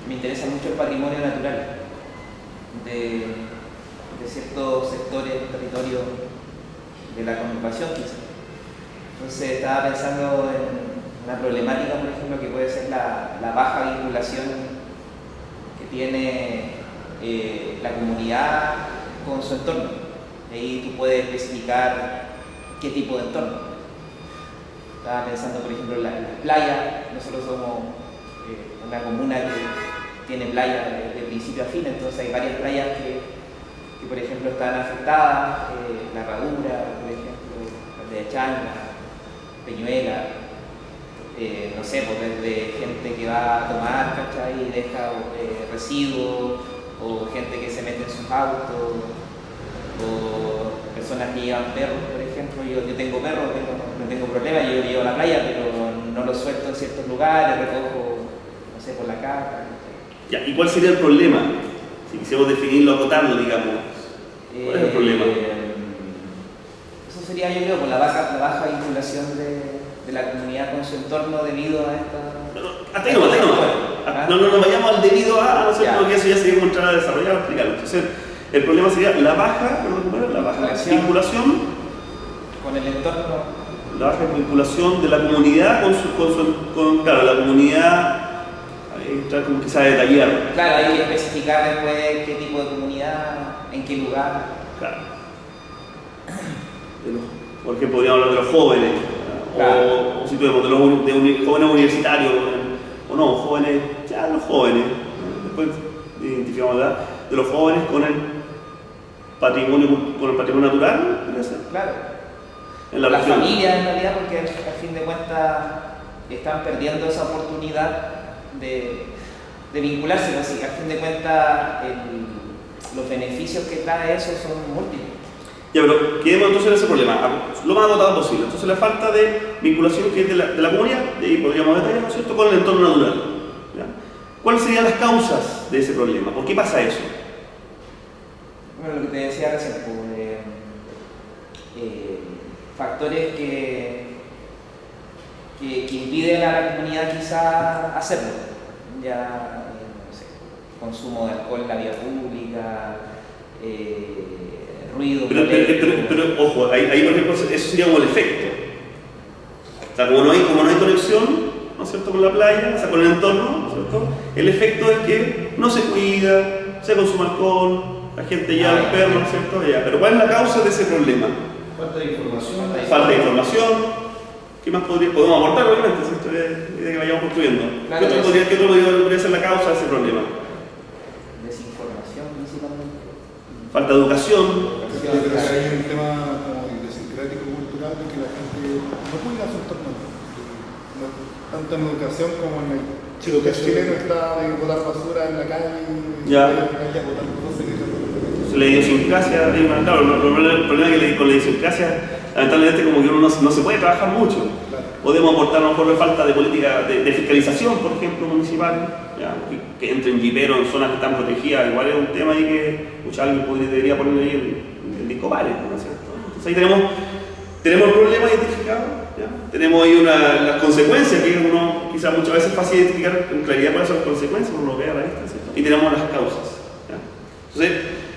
me interesa mucho el patrimonio natural de ciertos sectores, territorios de la conurbación, quizás. Entonces estaba pensando en una problemática, por ejemplo, que puede ser la baja vinculación que tiene la comunidad con su entorno. Ahí tú puedes especificar qué tipo de entorno. Estaba pensando, por ejemplo, en las playas. Nosotros somos una comuna que tiene playas de principio a fin, entonces hay varias playas que por ejemplo, están afectadas, la Herradura, por ejemplo, de Changa, Peñuela, no sé, pues desde gente que va a tomar, ¿cachai?, y deja residuos, o gente que se mete en sus autos, o personas que llevan perros, por ejemplo. Yo tengo perros, no tengo problema, yo llevo a la playa, pero no los suelto en ciertos lugares, recojo, no sé, por la caca. Ya, ¿y cuál sería el problema? Si quisiéramos definirlo, acotarlo, digamos. ¿Cuál es el problema? Eso sería, yo creo, por la baja vinculación de la comunidad con su entorno debido a esta... Hasta ahí no. No vayamos al debido a, no sé, porque eso ya sería como entrar a desarrollar o explicarlo. Entonces, el problema sería la baja vinculación con el entorno. La baja vinculación de la comunidad con claro, la comunidad. Como que se detallar. Claro, hay que especificar después qué tipo de comunidad, en qué lugar. Claro. Por ejemplo, podríamos hablar de los jóvenes, claro. O si tuviéramos de jóvenes universitarios, o no, jóvenes, ya los jóvenes. Después identificamos de los jóvenes con el patrimonio natural, ¿podría ser? Claro. En la familia, en realidad, porque al fin de cuentas están perdiendo esa oportunidad de vincularse, así que a fin de cuentas los beneficios que trae eso son múltiples. Ya, pero quedemos entonces en ese problema, lo más agotado posible. Entonces la falta de vinculación que es de la comunidad, y ahí podríamos detallar, ¿no es cierto?, con el entorno natural. ¿Ya? ¿Cuáles serían las causas de ese problema? ¿Por qué pasa eso? Bueno, lo que te decía recién, factores que impiden a la comunidad quizás hacerlo. Ya, no sé, consumo de alcohol en la vía pública, ruido. Pero ojo, ahí por ejemplo, eso sería como el efecto. O sea, como no hay conexión, ¿no es cierto?, con la playa, o sea, con el entorno, ¿no es cierto?, el efecto es que no se cuida, se consume alcohol, la gente lleva el perro, ¿no es cierto? Ya. Pero ¿cuál es la causa de ese problema? Falta de información. Falta de información. ¿Qué más podemos aportar, obviamente, si esto es de que vayamos construyendo? Claro, ¿Qué otro podría ser la causa de ese problema? Desinformación, principalmente. Falta de educación. Yo creo que hay un tema como idiosincrático cultural de que la gente no cuida su entorno. Tanto en educación como en Sí, lo que el chileno está de botar basura en la calle, Ya. en la calle a botar cosas que La idiosincrasia, claro, el problema es que con la idiosincrasia, lamentablemente, como que uno no se puede trabajar mucho. Claro. Podemos aportar a lo mejor la falta de política de fiscalización, por ejemplo, municipal, ya, que entren jiperos en zonas que están protegidas. Igual es un tema ahí que alguien debería poner ahí el disco vale, ¿no es cierto? Entonces ahí tenemos el problema identificado, ¿ya? Tenemos ahí las consecuencias, que uno quizás muchas veces es fácil identificar con claridad cuáles son las consecuencias, uno lo ve a la vista, ¿cierto? Y tenemos las causas, ¿ya? Entonces,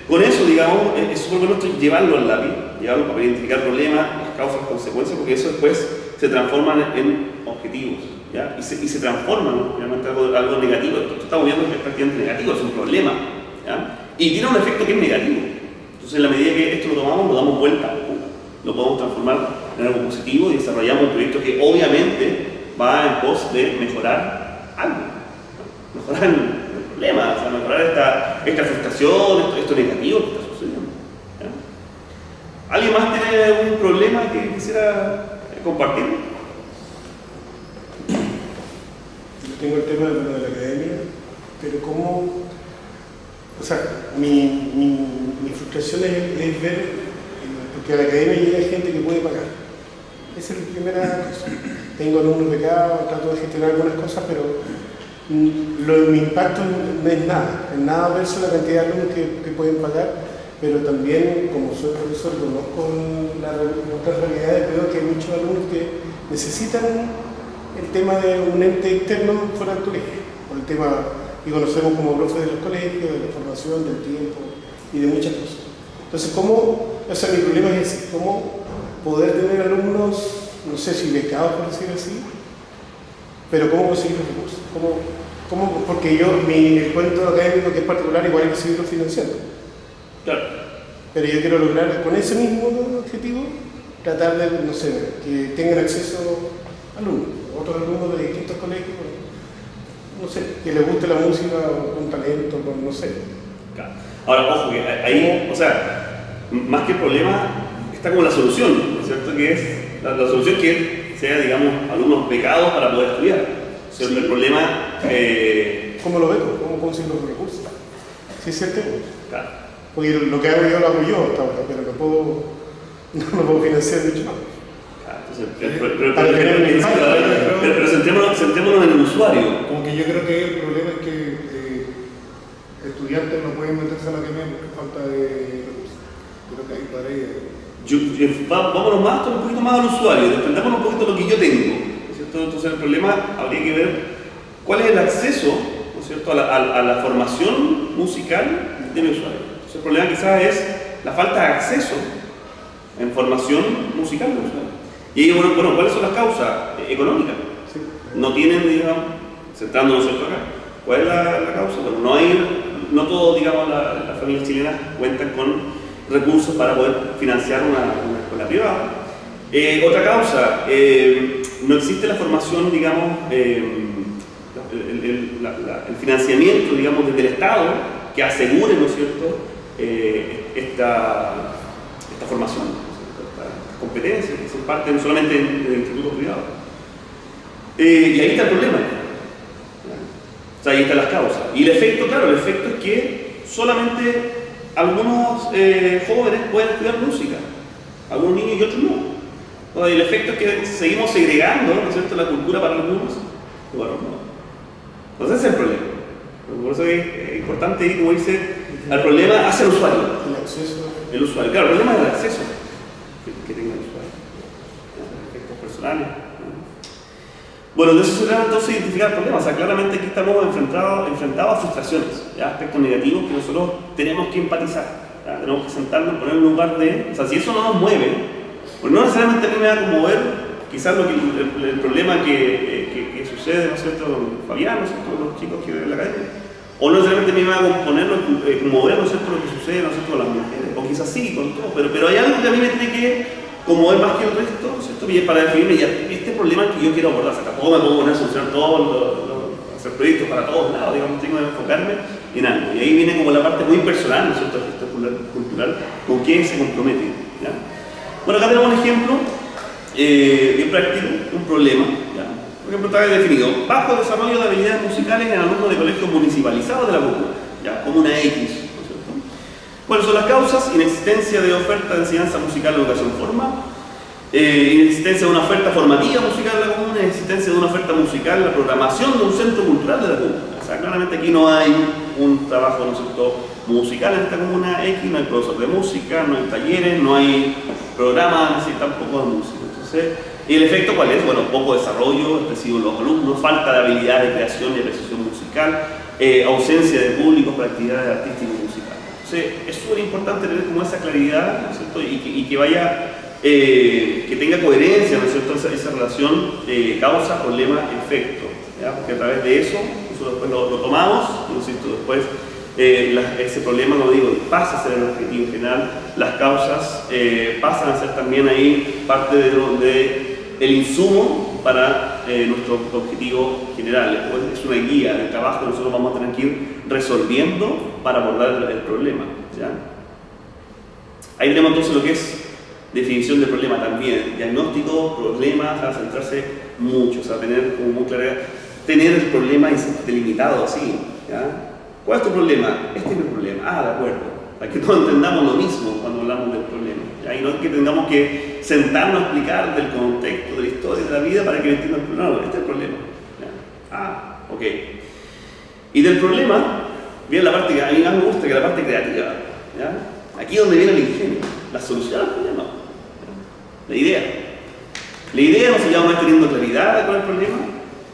con eso, digamos, es súper bueno llevarlo al lápiz, llevarlo para identificar problemas, las causas, las consecuencias, porque eso después se transforman en objetivos, ¿ya? Y se transforman realmente algo negativo. Esto estamos viendo que es prácticamente negativo, es un problema, ¿ya? Y tiene un efecto que es negativo. Entonces, en la medida que esto lo tomamos, lo damos vuelta, lo podemos transformar en algo positivo y desarrollamos un proyecto que obviamente va en pos de mejorar algo, ¿no? Mejorar el problema, o sea, mejorar esta frustración, esto negativo que está sucediendo, ¿ya? ¿Alguien más tiene algún problema que quisiera compartir? Yo tengo el tema de la academia, pero cómo, o sea, mi frustración es ver, porque a la academia llega gente que puede pagar. Esa es la primera cosa. Tengo alumnos becados, trato de gestionar algunas cosas, pero mi impacto no es nada versus la cantidad de alumnos que pueden pagar, pero también, como soy profesor, conozco otras realidades, veo que hay muchos alumnos que necesitan el tema de un ente externo fuera del colegio, por el tema que conocemos como profes de los colegios, de la formación, del tiempo y de muchas cosas. Entonces, mi problema es ese, cómo poder tener alumnos, no sé si becados por decir así, pero cómo conseguir los recursos, porque el cuento académico que es particular igual hay que seguirlo financiando. Claro. Pero yo quiero lograr con ese mismo objetivo, tratar de, no sé, que tengan acceso alumnos, otros alumnos de distintos colegios, no sé, que les guste la música con talento, no sé. Claro. Ahora, ojo, que ahí, o sea, más que el problema, está como la solución, ¿no es cierto? Que es la solución que sea, digamos, alumnos becados para poder estudiar. ¿Cierto? Sí. El problema... ¿Cómo lo veo? ¿Cómo consigo los recursos? ¿Sí es cierto? Claro. Porque lo que hago yo lo hago yo hasta ahora, pero no puedo financiar mucho más. Pero centrémonos en el usuario. Como que yo creo que el problema es que estudiantes no pueden meterse a la academia por falta de recursos. Creo que ahí para ella. Vámonos un poquito más al usuario, desprendámonos un poquito de lo que yo tengo, ¿no es cierto? Entonces el problema habría que ver cuál es el acceso, ¿no es cierto?, a la formación musical de mi usuario. Entonces el problema quizás es la falta de acceso en formación musical de mi usuario. Y ahí, bueno, ¿cuáles son las causas? Económicas. Sí. No tienen, digamos, centrándonos acá, ¿cuál es la causa? Bueno, no todos, digamos, las familias chilenas cuentan con recursos para poder financiar una escuela privada. Otra causa, no existe la formación, digamos, el financiamiento, digamos, desde el Estado que asegure, ¿no es cierto?, esta formación, ¿no es cierto?, estas competencias que se imparten solamente en institutos privados. Y ahí está el problema. O sea, ahí están las causas. Y el efecto, claro, el efecto es que solamente algunos jóvenes pueden estudiar música, algunos niños y otros no. El efecto es que seguimos segregando, ¿no es cierto?, la cultura para algunos y para otros no. Entonces ese es el problema. Por eso es importante ir, como dice, al problema hacia el usuario. El acceso. El usuario, claro, el problema es el acceso que tenga el usuario. Efectos personales. Bueno, de eso se trata entonces identificar problemas. O sea, claramente aquí estamos enfrentados a frustraciones, ¿ya?, aspectos negativos que nosotros tenemos que empatizar, ¿ya? Tenemos que sentarnos, poner en lugar de... O sea, si eso no nos mueve, pues no necesariamente a mí me va a conmover quizás el problema que sucede, ¿no es cierto?, con Fabián, ¿no es cierto?, con los chicos que ven en la academia. O no necesariamente a mí me va a conmover, ¿no es cierto?, lo que sucede, ¿no es cierto?, con las mujeres. O quizás sí, con todo, pero hay algo que a mí me tiene que conmover más que el resto, ¿no es cierto?, y para definirme ya este problema que yo quiero abordar. O sea, tampoco me puedo poner a solucionar todo, hacer proyectos para todos lados, digamos, tengo que enfocarme en algo. Y ahí viene como la parte muy personal, ¿no es cierto?, el gesto cultural, con quién se compromete, ¿ya? Bueno, acá tenemos un ejemplo bien práctico, un problema, ¿ya? Por ejemplo, está definido bajo desarrollo de habilidades musicales en alumnos de colegios municipalizados de la comuna, ya, comuna X, ¿no es cierto? ¿Cuáles son las causas? Inexistencia de oferta de enseñanza musical en educación formal, inexistencia de una oferta formativa musical en la comuna, inexistencia de una oferta musical en la programación de un centro cultural de la comuna. O sea, claramente aquí no hay un trabajo, ¿no es cierto?, musical en esta comuna X, no hay profesor de música, no hay talleres, no hay programas, ni tampoco de música. Entonces, ¿y el efecto cuál es? Bueno, poco desarrollo expresivo en los alumnos, falta de habilidad de creación y apreciación musical, ausencia de públicos para actividades artísticas y musicales. Entonces, es súper importante tener como esa claridad, ¿no es cierto?, y que vaya, que tenga coherencia, ¿no es cierto?, esa relación causa, problema, efecto, ¿ya? Porque a través de eso, nosotros después lo tomamos, ¿no es cierto?, después ese problema, como digo, pasa a ser el objetivo general, las causas pasan a ser también ahí parte del insumo para nuestro objetivo general. Pues es una guía de trabajo que nosotros vamos a tener que ir resolviendo para abordar el problema, ¿ya? Ahí tenemos entonces lo que es definición del problema también, diagnóstico, problemas, a centrarse mucho, o sea, tener como muy claridad, tener el problema delimitado así, ¿ya? ¿Cuál es tu problema? Este es mi problema. Ah, de acuerdo. Para que todos entendamos lo mismo cuando hablamos del problema, ¿ya? Y no que tengamos que sentarnos a explicar del contexto, de la historia, de la vida para que entiendan el problema. No, este es el problema, ¿ya? Ah, ok. Y del problema, viene la parte que a mí más me gusta, que es la parte creativa, ¿ya? Aquí es donde viene el ingenio, la solución al problema, la idea. La idea no se llama teniendo claridad con el problema,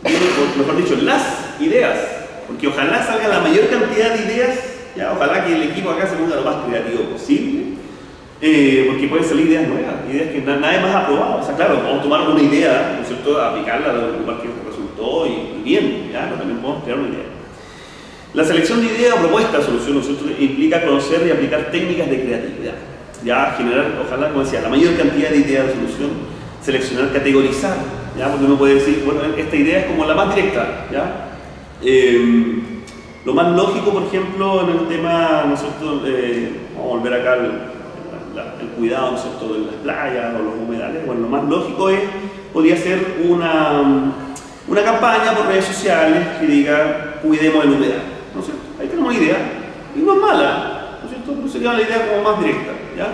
o mejor dicho, las ideas. Porque ojalá salga la mayor cantidad de ideas, ¿ya? Ojalá que el equipo acá se ponga lo más creativo posible, porque pueden salir ideas nuevas, ideas que nadie más ha probado. O sea, claro, podemos tomar una idea, ¿no es cierto?, aplicarla al lugar que resultó y bien, ¿ya? Pero también podemos crear una idea. La selección de ideas o propuestas de solución, ¿no es cierto?, implica conocer y aplicar técnicas de creatividad, ya generar, ojalá, como decía, la mayor cantidad de ideas de solución, seleccionar, categorizar, ¿ya? Porque uno puede decir, bueno, esta idea es como la más directa, ¿ya? Lo más lógico, por ejemplo, en el tema, ¿no es cierto?, vamos a volver acá el cuidado, ¿no es cierto?, de las playas o los humedales. Bueno, lo más lógico podría ser una campaña por redes sociales que diga cuidemos el humedal, ¿no es cierto? Ahí tenemos una idea, y no es mala, ¿no es cierto?, pero sería la idea como más directa, ¿ya?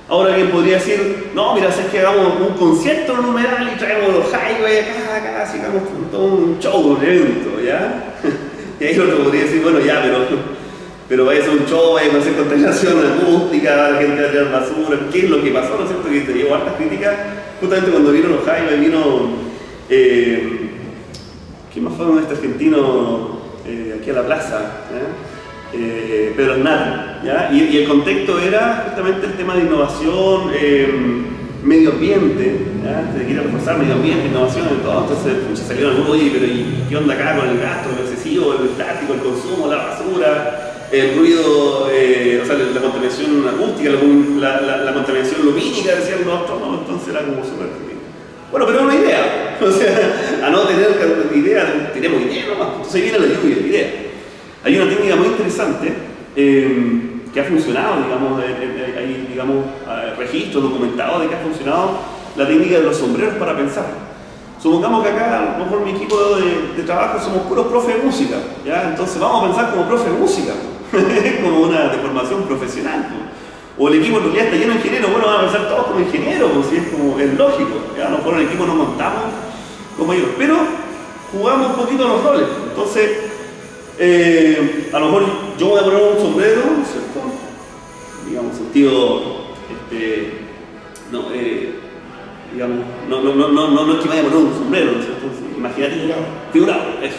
Ahora alguien podría decir, no, mira, es que hagamos un concierto en un humedal y traemos los highway acá, así hagamos todo un show, un evento, ¿ya? Y ahí el otro podría decir, bueno, ya, pero vaya a ser un show, vaya a hacer contaminación acústica, la gente va a tirar basura, ¿qué es lo que pasó? ¿No es cierto? Que te llegó hartas críticas, justamente cuando vino los highway, ¿quién más fue este argentino aquí a la plaza? Pedro Aznar, ¿ya? Y el contexto era justamente el tema de innovación, medio ambiente, ¿ya? Se quiere reforzar medio ambiente, innovación y todo. Entonces salieron algunos, oye, pero ¿y qué onda acá con el gasto, el excesivo, el plástico, el consumo, la basura, el ruido, o sea, la contaminación acústica, la contaminación lumínica, decían los otros, ¿no? Entonces era como súper crítico. Bueno, pero es una idea, o sea, a no tener idea, tenemos idea nomás. Entonces ahí viene la lluvia, la idea. Hay una técnica muy interesante que ha funcionado, digamos, hay digamos, registros documentados de que ha funcionado la técnica de los sombreros para pensar. Supongamos que acá, a lo mejor mi equipo de trabajo somos puros profes de música, ¿ya? Entonces vamos a pensar como profe de música, como una deformación profesional, ¿no? O el equipo en realidad está lleno de ingenieros, bueno, van a pensar todos como ingenieros, pues, si es lógico, ¿ya? A lo mejor en el equipo nos montamos como ellos, pero jugamos un poquito los roles. Entonces, a lo mejor yo voy a poner un sombrero, ¿cierto? Digamos, sentido, digamos, no es que vaya a poner un sombrero, ¿no es cierto? Imagínate, figurado, eso.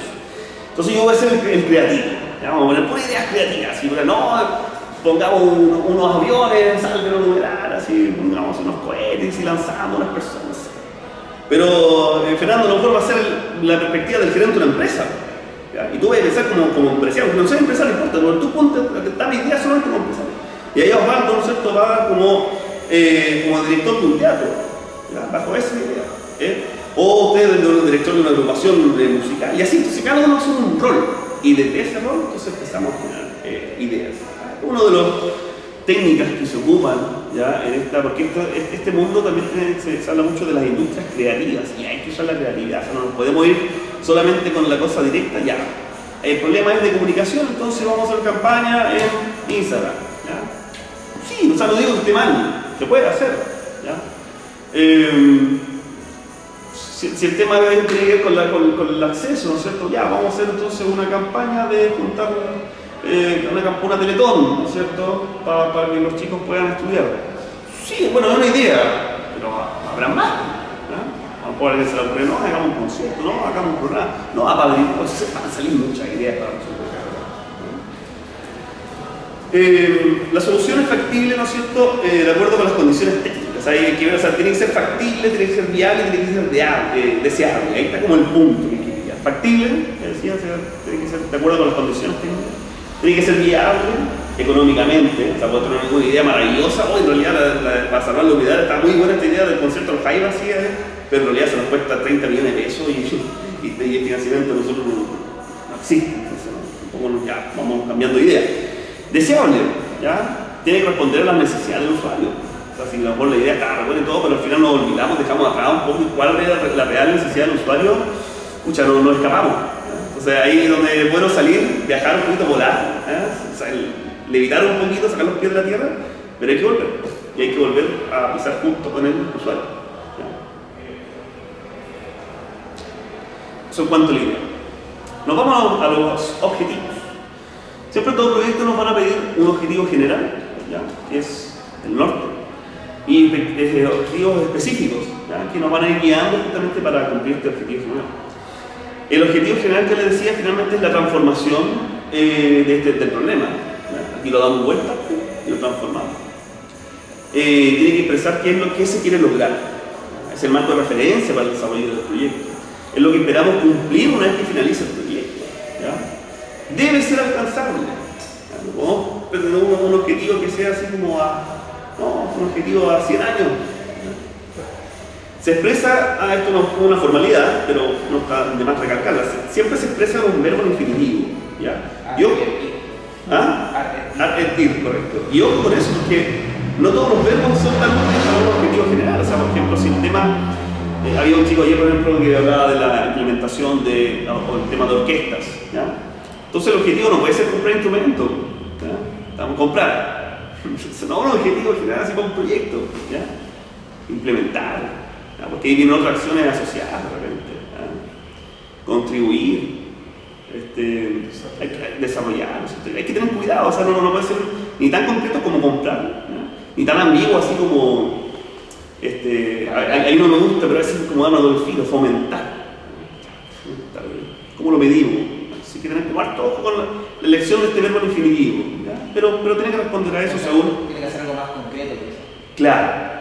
Entonces yo voy a ser el creativo, ¿ya? Vamos a poner puras ideas creativas, así, no pongamos unos aviones, salgan un humedal, así, pongamos unos cohetes y lanzamos unas personas. Pero Fernando, a lo mejor va a ser la perspectiva del gerente de una empresa. ¿Ya? Y tú vas a pensar como empresario, no soy empresario, no importa, pero tú ponte, dame ideas solamente como empresario. Y ahí Osvaldo, ¿no es cierto?, va como director de un teatro, ¿ya? Bajo esa idea. O usted es director de una agrupación musical, y así, entonces cada uno asume un rol. Y desde ese rol, entonces empezamos a generar ideas. Uno de los técnicas que se ocupan, ¿ya? Porque este mundo también se habla mucho de las industrias creativas y hay que usar la creatividad, o sea, no nos podemos ir solamente con la cosa directa, ya. El problema es de comunicación, entonces vamos a hacer campaña en Instagram, ¿ya? Sí, o sea, no digo que esté mal, se puede hacer, ¿ya? Si el tema tiene que ver con el acceso, ¿no es cierto? Ya, vamos a hacer entonces una campaña de juntar una teletón, ¿no es cierto? Para que los chicos puedan estudiar. Sí, bueno, es una idea, pero habrá más, ¿ya? A lo mejor a alguien se le ocurre, no, hagamos un concierto, no, hagamos un programa, no, a padrino, pues van a salir muchas ideas para nosotros. La solución es factible, ¿no es cierto?, de acuerdo con las condiciones técnicas. Hay que ver, o sea, tiene que ser factible, tiene que ser viable, tiene que ser deseable. Ahí está como el punto que quería. Factible, decía, tiene que ser de acuerdo con las condiciones técnicas. Tiene que ser viable económicamente. O sea, puede tener una idea maravillosa. En realidad, para salvar la unidad, está muy buena esta idea del concierto del Jaiba, ¿sí? Pero en realidad se nos cuesta 30 millones de pesos y el financiamiento de nosotros no existe. Entonces, tampoco ya vamos cambiando de idea. Deseable, ¿ya? Tiene que responder a las necesidades del usuario. O sea, si a lo mejor la idea está buena y todo, pero al final nos olvidamos, dejamos atrás un poco cuál es la real necesidad del usuario, escucha, no escapamos. ¿Ya? Entonces ahí es donde es bueno salir, viajar un poquito, volar, o sea, levitar un poquito, sacar los pies de la tierra, pero hay que volver. Y hay que volver a pisar junto con el usuario. ¿Ya? Eso en cuanto a la idea. Nos vamos a los objetivos. Siempre en todo proyecto nos van a pedir un objetivo general, ¿ya? Que es el norte, y objetivos específicos, ¿ya? Que nos van a ir guiando justamente para cumplir este objetivo general. El objetivo general que les decía finalmente es la transformación del problema, ¿ya? Aquí lo damos vuelta y lo transformamos. Tiene que expresar qué es lo que se quiere lograr, ¿ya? Es el marco de referencia para el desarrollo del proyecto, es lo que esperamos cumplir una vez que finalice el proyecto, ¿ya? Debe ser alcanzable. No pretender un objetivo que sea así como un objetivo a 100 años. Se expresa, esto no es una formalidad, pero no está de más recalcarla, siempre se expresa con un verbo infinitivo, ¿ya? Advertir, correcto. Y ojo con eso, porque no todos los verbos son tan útiles para un objetivo general. O sea, por ejemplo, si el tema, había un chico ayer, por ejemplo, que hablaba de la implementación o el tema de orquestas, ¿ya? Entonces el objetivo no puede ser comprar instrumentos, ¿ya? Estamos comprar. No, un objetivo general así para un proyecto, ¿ya? Implementar, ¿ya? Porque ahí vienen otras acciones asociadas de repente, ¿ya? Contribuir, hay que desarrollar, hay que tener cuidado, o sea, no puede ser ni tan concreto como comprar, ¿ya? Ni tan ambiguo así como, ahí no me gusta, pero a veces es como dar una doble filo, fomentar. ¿Cómo lo medimos? Así que tenemos que tomar todo con la elección de este verbo en infinitivo, ¿ya? Pero tiene que responder a eso según. Tiene que ser algo más concreto. Claro.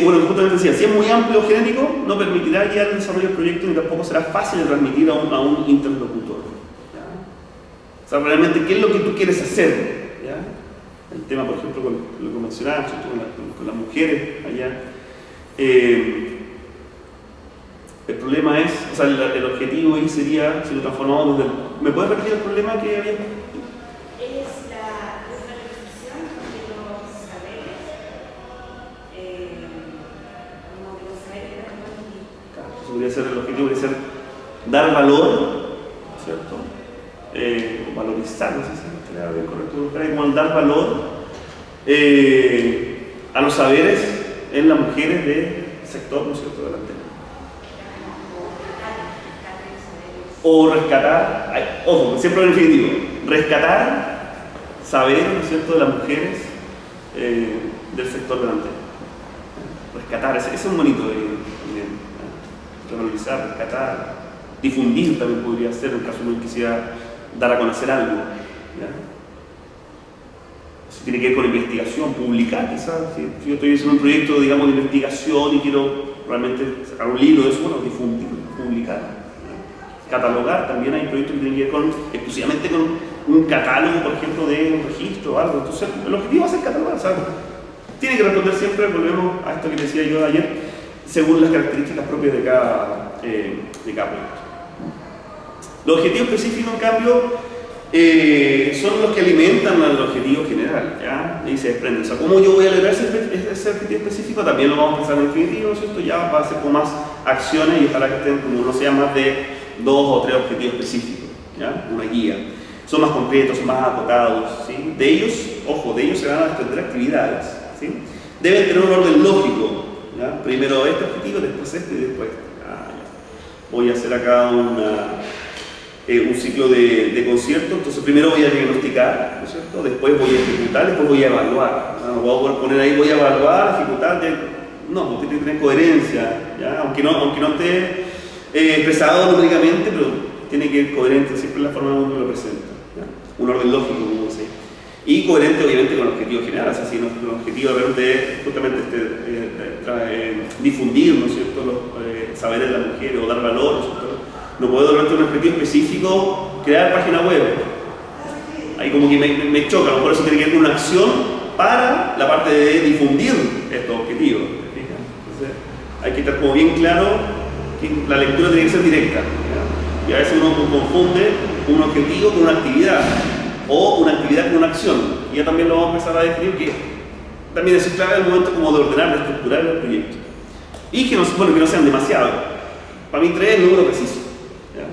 Bueno, justamente decía, si es muy amplio o genérico, no permitirá guiar el desarrollo del proyecto ni tampoco será fácil de transmitir a un interlocutor, ¿ya? O sea, realmente, ¿qué es lo que tú quieres hacer? ¿Ya? El tema, por ejemplo, con lo que mencionábamos, con las mujeres allá. El problema es, o sea, el objetivo ahí sería, si lo transformamos desde ¿me puedes repetir el problema que había? Es la representación de los saberes, como de los saberes de Claro, eso podría ser, el objetivo podría ser dar valor, ¿cierto? O valorizar, no sé si sería bien correcto, como dar valor a los saberes en las mujeres del sector, ¿no es cierto?, delantero. O rescatar, ojo, siempre en infinitivo, rescatar saber, ¿no es cierto?, de las mujeres del sector delantero. Rescatar, ese es un bonito también. Revalorizar, rescatar, difundir también podría ser, en el caso de uno quisiera dar a conocer algo, ¿ya? Eso tiene que ver con investigación, publicar quizás. Si yo estoy haciendo un proyecto, digamos, de investigación y quiero realmente sacar un libro de eso, bueno, difundir, publicar. Catalogar, también hay proyectos que tienen que ver exclusivamente con un catálogo, por ejemplo, de un registro o algo. Entonces, el objetivo va a ser catalogar, ¿sabes? Tiene que responder siempre, volvemos a esto que decía yo ayer, según las características propias de cada proyecto. Los objetivos específicos, en cambio, son los que alimentan el objetivo general, ¿ya? Y se desprenden. O sea, ¿cómo yo voy a lograr ese objetivo específico? También lo vamos a pensar en definitivo, ¿no es cierto? Ya va a ser con más acciones y ojalá que estén como no sean más de 2 o 3 objetivos específicos, ¿ya? Una guía. Son más concretos, son más acotados, ¿sí? De ellos, ojo, de ellos se van a desprender actividades, ¿sí? Deben tener un orden lógico, ¿ya? Primero este objetivo, después este y después este. Voy a hacer acá un ciclo de concierto, entonces primero voy a diagnosticar, ¿no es cierto? Después voy a ejecutar, después voy a evaluar. ¿No? Voy a poner ahí, voy a evaluar, ejecutar, no, tiene que tener coherencia, ¿ya? Aunque no esté expresado numéricamente, pero tiene que ir coherente siempre en la forma en que lo presenta, ¿ya? Un orden lógico, como decía. Y coherente obviamente con el objetivo general, o sea, si nuestro objetivo es justamente difundir, ¿no es cierto?, los saberes de la mujer o dar valor, ¿no es cierto? No puedo durante un objetivo específico crear página web. Ahí como que me choca, por eso tiene que haber una acción para la parte de difundir estos objetivos. Entonces hay que estar como bien claro que la lectura tiene que ser directa, ¿ya? Y a veces uno confunde un objetivo con una actividad o una actividad con una acción. Y ya también lo vamos a empezar a definir, que también es clave el momento como de ordenar, de estructurar el proyecto. Y que no sean demasiado. Para mí 3 es el número preciso. ¿Ya?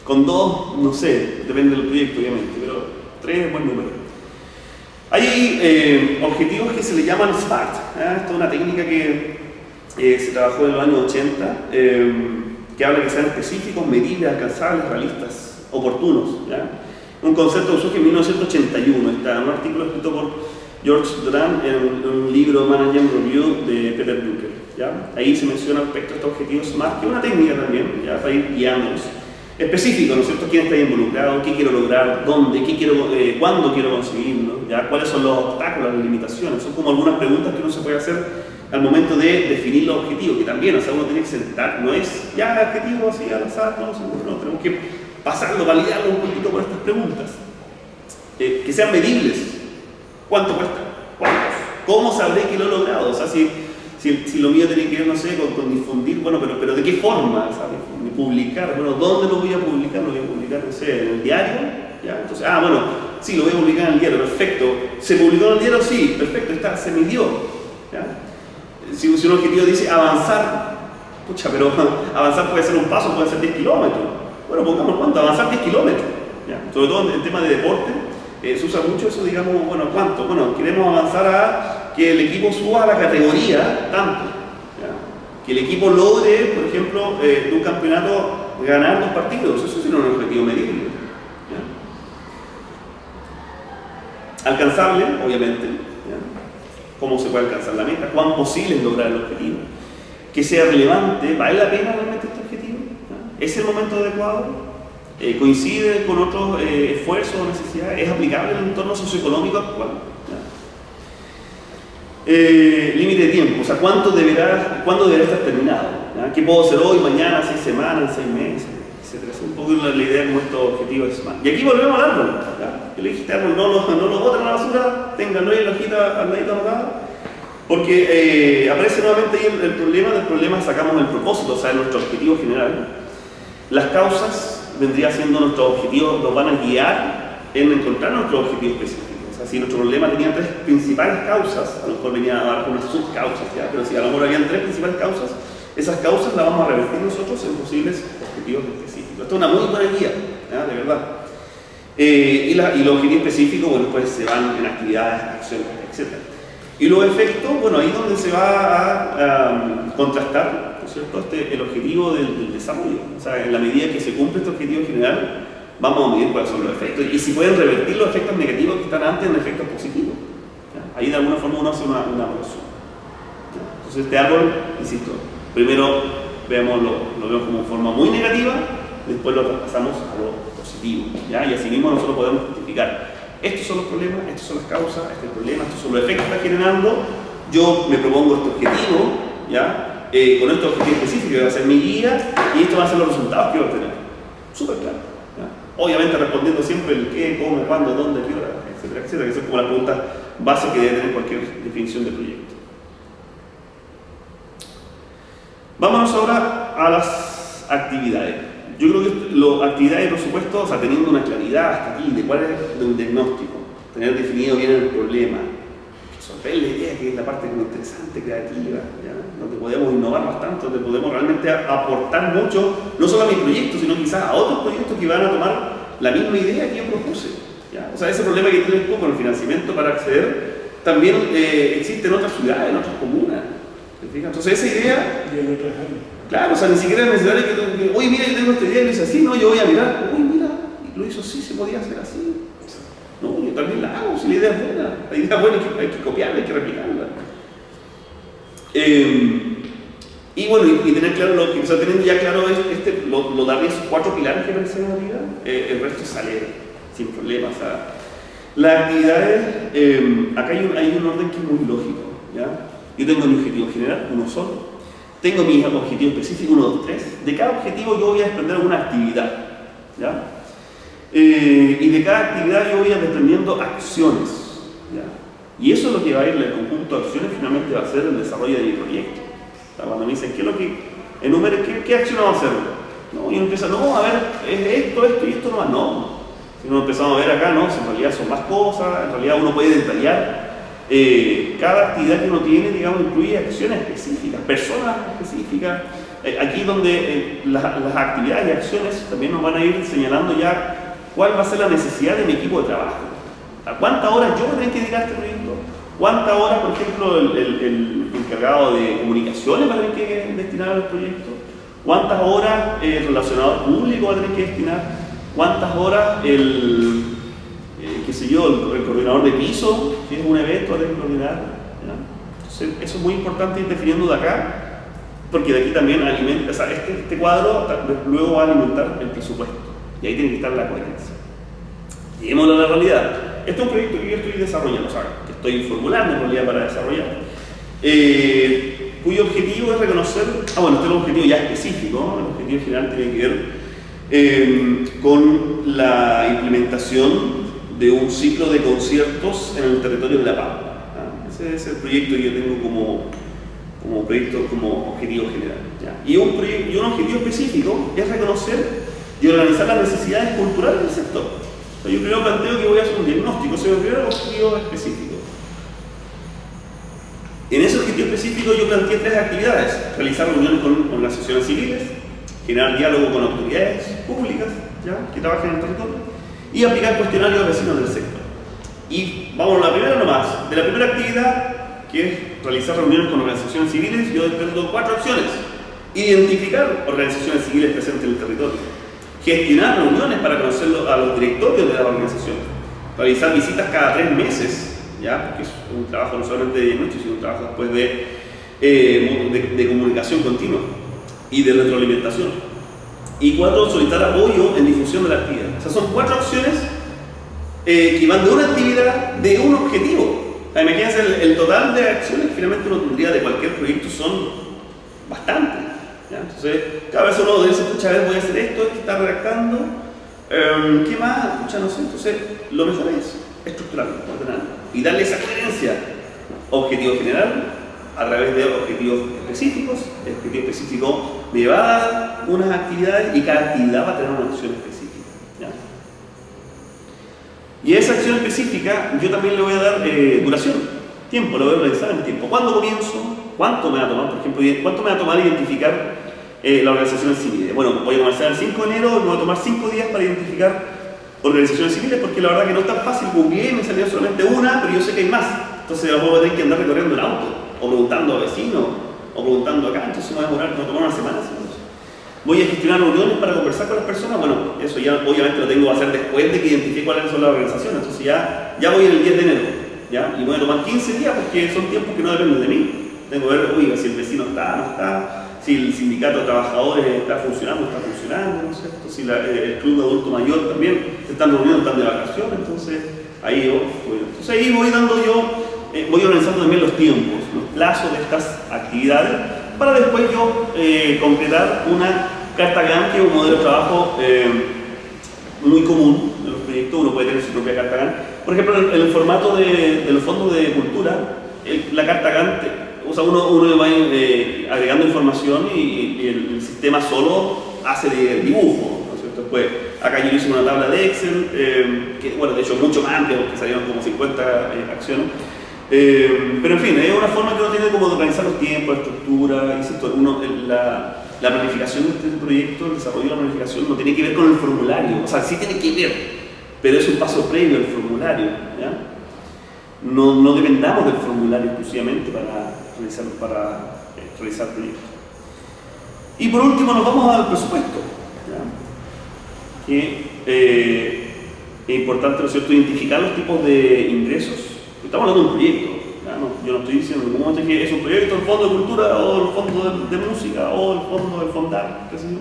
Con 2, no sé, depende del proyecto obviamente, pero 3 es buen número. Hay objetivos que se le llaman SMART. ¿Ya? Esto es una técnica que se trabajó en los años 80, que habla de que sean específicos, medibles, alcanzables, realistas, oportunos. ¿Ya? Un concepto que surge en 1981, está en un artículo escrito por George Doran en un libro Management Review de Peter Drucker, ¿ya? Ahí se menciona respecto a estos objetivos SMART, que es una técnica también, ¿ya? Para ir guiándonos. Específico, ¿no es cierto? ¿Quién está involucrado? ¿Qué quiero lograr? ¿Dónde? ¿Cuándo quiero conseguirlo? ¿Ya? ¿Cuáles son los obstáculos, las limitaciones? Son como algunas preguntas que uno se puede hacer al momento de definir los objetivos, que también, o sea, uno tiene que sentar, no es ya objetivo así al azar, no, tenemos que pasarlo, validarlo un poquito por estas preguntas. Que sean medibles. ¿Cuánto cuesta? ¿Cuántos? ¿Cómo sabré que lo he logrado? O sea, si lo mío tiene que ver, no sé, con difundir, bueno, pero ¿de qué forma? ¿Sabes? Publicar, bueno, ¿dónde lo voy a publicar? Lo voy a publicar, no sé, en el diario, ¿ya? Entonces, bueno, sí, lo voy a publicar en el diario, perfecto. ¿Se publicó en el diario? Sí, perfecto, se midió, ¿ya? Si un objetivo dice avanzar, pucha, pero avanzar puede ser un paso, puede ser 10 kilómetros. Bueno, pongamos cuánto, avanzar 10 kilómetros, ¿ya? Sobre todo en el tema de deporte, se usa mucho eso, digamos, bueno, ¿cuánto? Bueno, queremos avanzar a que el equipo suba a la categoría tanto, ¿ya? Que el equipo logre, por ejemplo, de un campeonato ganar 2 partidos, eso sí no es un objetivo medible, ¿ya? Alcanzable, obviamente, ¿ya? ¿Cómo se puede alcanzar la meta? ¿Cuán posible es lograr el objetivo? Que sea relevante, ¿vale la pena realmente este objetivo? ¿Ya? ¿Es el momento adecuado? ¿Coincide con otros esfuerzos o necesidades? ¿Es aplicable en el entorno socioeconómico actual? Límite de tiempo, o sea, ¿cuándo deberá estar terminado? ¿Ya? ¿Qué puedo hacer hoy, mañana, 6 semanas, 6 meses, etcétera? Es un poco la idea como estos objetivos de semana. Y aquí volvemos al árbol. ¿Ya? Yo le dije, este árbol no lo boten a la basura, tenganlo ahí en la hojita al ladito anotada, porque aparece nuevamente ahí el problema. Del problema sacamos el propósito, o sea, nuestro objetivo general. Las causas vendría siendo nuestros objetivos, nos van a guiar en encontrar nuestro objetivo específico. O sea, si nuestro problema tenía 3 principales causas, a lo mejor venía a dar unas subcausas, ¿ya? Pero si a lo mejor habían 3 principales causas, esas causas las vamos a revertir nosotros en posibles objetivos específicos. Esto es una muy buena guía, ¿ya? De verdad. Y los objetivos específicos, bueno, pues se van en actividades, acciones, etc. Y los efectos, bueno, ahí es donde se va a contrastar, ¿no es cierto?, el objetivo del desarrollo. O sea, en la medida que se cumple este objetivo general, vamos a medir cuáles son los efectos y si pueden revertir los efectos negativos que están antes en efectos positivos. ¿Ya? Ahí de alguna forma uno hace una evaluación. Entonces este árbol, insisto, primero lo vemos como forma muy negativa, después lo traspasamos a lo positivo, ¿ya? Y así mismo nosotros podemos justificar. Estos son los problemas, estas son las causas, este es el problema, estos son los efectos que está generando. Yo me propongo este objetivo, ¿ya? Con este objetivo específico que va a ser mi guía y esto va a ser los resultados que voy a obtener. Súper claro, ¿ya? Obviamente respondiendo siempre el qué, cómo, cuándo, dónde, qué hora, etcétera, etcétera, que son como las preguntas básicas que debe tener cualquier definición de proyecto. Vámonos ahora a las actividades. Yo creo que actividades de presupuesto, o sea, teniendo una claridad hasta aquí de cuál es un diagnóstico, tener definido bien el problema, resolver la idea, que es la parte muy interesante, creativa, ¿ya? Donde podemos innovar bastante, donde podemos realmente aportar mucho, no solo a mi proyecto, sino quizás a otros proyectos que van a tomar la misma idea que yo propuse, ¿ya? O sea, ese problema que tienes tú con el financiamiento para acceder, también existe en otras ciudades, en otras comunas. ¿Te fijas? Entonces esa idea... Y en otras áreas. Claro, o sea, ni siquiera es necesario que oye, mira, yo tengo esta idea y lo hice así, no, yo voy a mirar, uy, mira, lo hizo así, se podía hacer así. No, yo también la hago, si la idea es buena. La idea es buena, hay que copiarla, hay que replicarla. Y bueno, y tener claro, o sea, teniendo ya claro lo darle esos 4 pilares que mencioné arriba, el resto sale sin problemas. O sea, las actividades, acá hay un orden que es muy lógico, ¿ya? Yo tengo mi objetivo general, uno solo. Tengo mis objetivos específicos, 1, 2, 3. De cada objetivo yo voy a desprender una actividad, ¿ya? Y de cada actividad yo voy a desprendiendo acciones, ¿ya? Y eso es lo que va a ir, el conjunto de acciones finalmente va a ser el desarrollo de mi proyecto. O sea, cuando me dicen, ¿qué es lo que enumere? ¿Qué acción vamos a hacer? ¿No? Y uno empieza, no, a ver, es esto y esto nomás. No. Si uno empezamos a ver acá, no, si en realidad son más cosas, en realidad uno puede detallar. Cada actividad que uno tiene, digamos, incluye acciones específicas, personas específicas. Aquí donde las actividades y acciones también nos van a ir señalando ya cuál va a ser la necesidad de mi equipo de trabajo. ¿A cuántas horas yo me tengo que dedicar a este proyecto? ¿Cuántas horas, por ejemplo, el encargado de comunicaciones va a tener que destinar al proyecto? ¿Cuántas horas el relacionador público va a tener que destinar? ¿Cuántas horas el coordinador de piso, si es un evento, va a tener que coordinar? ¿Ya? Entonces, eso es muy importante ir definiendo de acá, porque de aquí también alimenta, o sea, este cuadro luego va a alimentar el presupuesto, y ahí tiene que estar la coherencia. Lleguemos a la realidad. Este es un proyecto que yo estoy desarrollando, o sea, que estoy formulando en realidad para desarrollar, cuyo objetivo es reconocer, bueno, este es un objetivo ya específico, ¿no? El objetivo general tiene que ver con la implementación de un ciclo de conciertos en el territorio de La Pampa. Ese es el proyecto que yo tengo como proyecto, como objetivo general, ¿ya? Y un objetivo específico es reconocer y organizar las necesidades culturales del sector. Yo primero planteo que voy a hacer un diagnóstico, ese es el primer objetivo específico. En ese objetivo específico yo planteé 3 actividades: realizar reuniones con organizaciones civiles, generar diálogo con autoridades públicas, ¿ya?, que trabajan en el territorio, y aplicar cuestionarios a vecinos del sector. Y vamos a la primera nomás. De la primera actividad, que es realizar reuniones con organizaciones civiles, yo desprendo 4 acciones: identificar organizaciones civiles presentes en el territorio, gestionar reuniones para conocer a los directorios de las organizaciones, realizar visitas cada 3 meses, ¿ya?, porque es un trabajo no solamente de diagnóstico, sino un trabajo después de comunicación continua y de retroalimentación. Y 4, solicitar apoyo en difusión de la actividad. O sea, son 4 acciones que van de una actividad, de un objetivo. O sea, imagínense el total de acciones que finalmente uno tendría de cualquier proyecto son bastantes. ¿Ya? Entonces, cada vez uno dice, escucha, a ver, voy a hacer esto está redactando, ¿qué más? Escucha, no sé. Entonces, lo mejor es estructurarlo, ordenarlo y darle esa coherencia. Objetivo general a través de objetivos específicos. El objetivo específico me va a dar unas actividades y cada actividad va a tener una acción específica, ¿ya? Y a esa acción específica yo también le voy a dar duración, tiempo, lo voy a realizar en tiempo. ¿Cuándo comienzo? ¿Cuánto me va a tomar? Por ejemplo, ¿cuánto me va a tomar identificar la organización civil? Bueno, voy a comenzar el 5 de enero y me va a tomar 5 días para identificar organizaciones civiles, porque la verdad que no es tan fácil. Googleé y me salió solamente una, pero yo sé que hay más. Entonces a lo mejor voy a tener que andar recorriendo el auto, o preguntando a vecinos, o preguntando acá. Entonces me va a demorar, me va a tomar una semana. Voy a gestionar reuniones para conversar con las personas. Bueno, eso ya obviamente lo tengo que hacer después de que identifique cuáles son las organizaciones. Entonces ya voy el 10 de enero, ¿ya? Y voy a tomar 15 días porque son tiempos que no dependen de mí. Tengo que ver, oiga, si el vecino está, no está, si el sindicato de trabajadores está funcionando, ¿no es cierto? Si el club de adulto mayor también se están reuniendo, están de vacaciones. Entonces ahí voy dando voy organizando también los tiempos, los plazos de estas actividades, para después yo concretar una carta Gantt, que es un modelo de trabajo muy común en los proyectos. Uno puede tener su propia carta Gantt. Por ejemplo, en el formato de los fondos de cultura, la carta Gantt, o sea, uno va agregando información y el sistema solo hace de dibujo, ¿no es cierto? Después, acá yo hice una tabla de Excel, que bueno, de hecho mucho más amplia, porque salieron como 50 acciones. Pero en fin, es una forma que uno tiene como de organizar los tiempos, la estructura, insisto, la planificación de este proyecto, el desarrollo de la planificación no tiene que ver con el formulario, o sea, sí tiene que ver, pero es un paso previo al formulario, ¿ya? No dependamos del formulario exclusivamente para realizar proyectos. Y por último nos vamos al presupuesto, ¿ya? Que es importante, ¿no es cierto?, identificar los tipos de ingresos. Estamos hablando de un proyecto, ¿ya? Yo no estoy diciendo en ningún momento que es un proyecto, el fondo de cultura, o el fondo de música, o el fondo del Fondar, qué sé yo,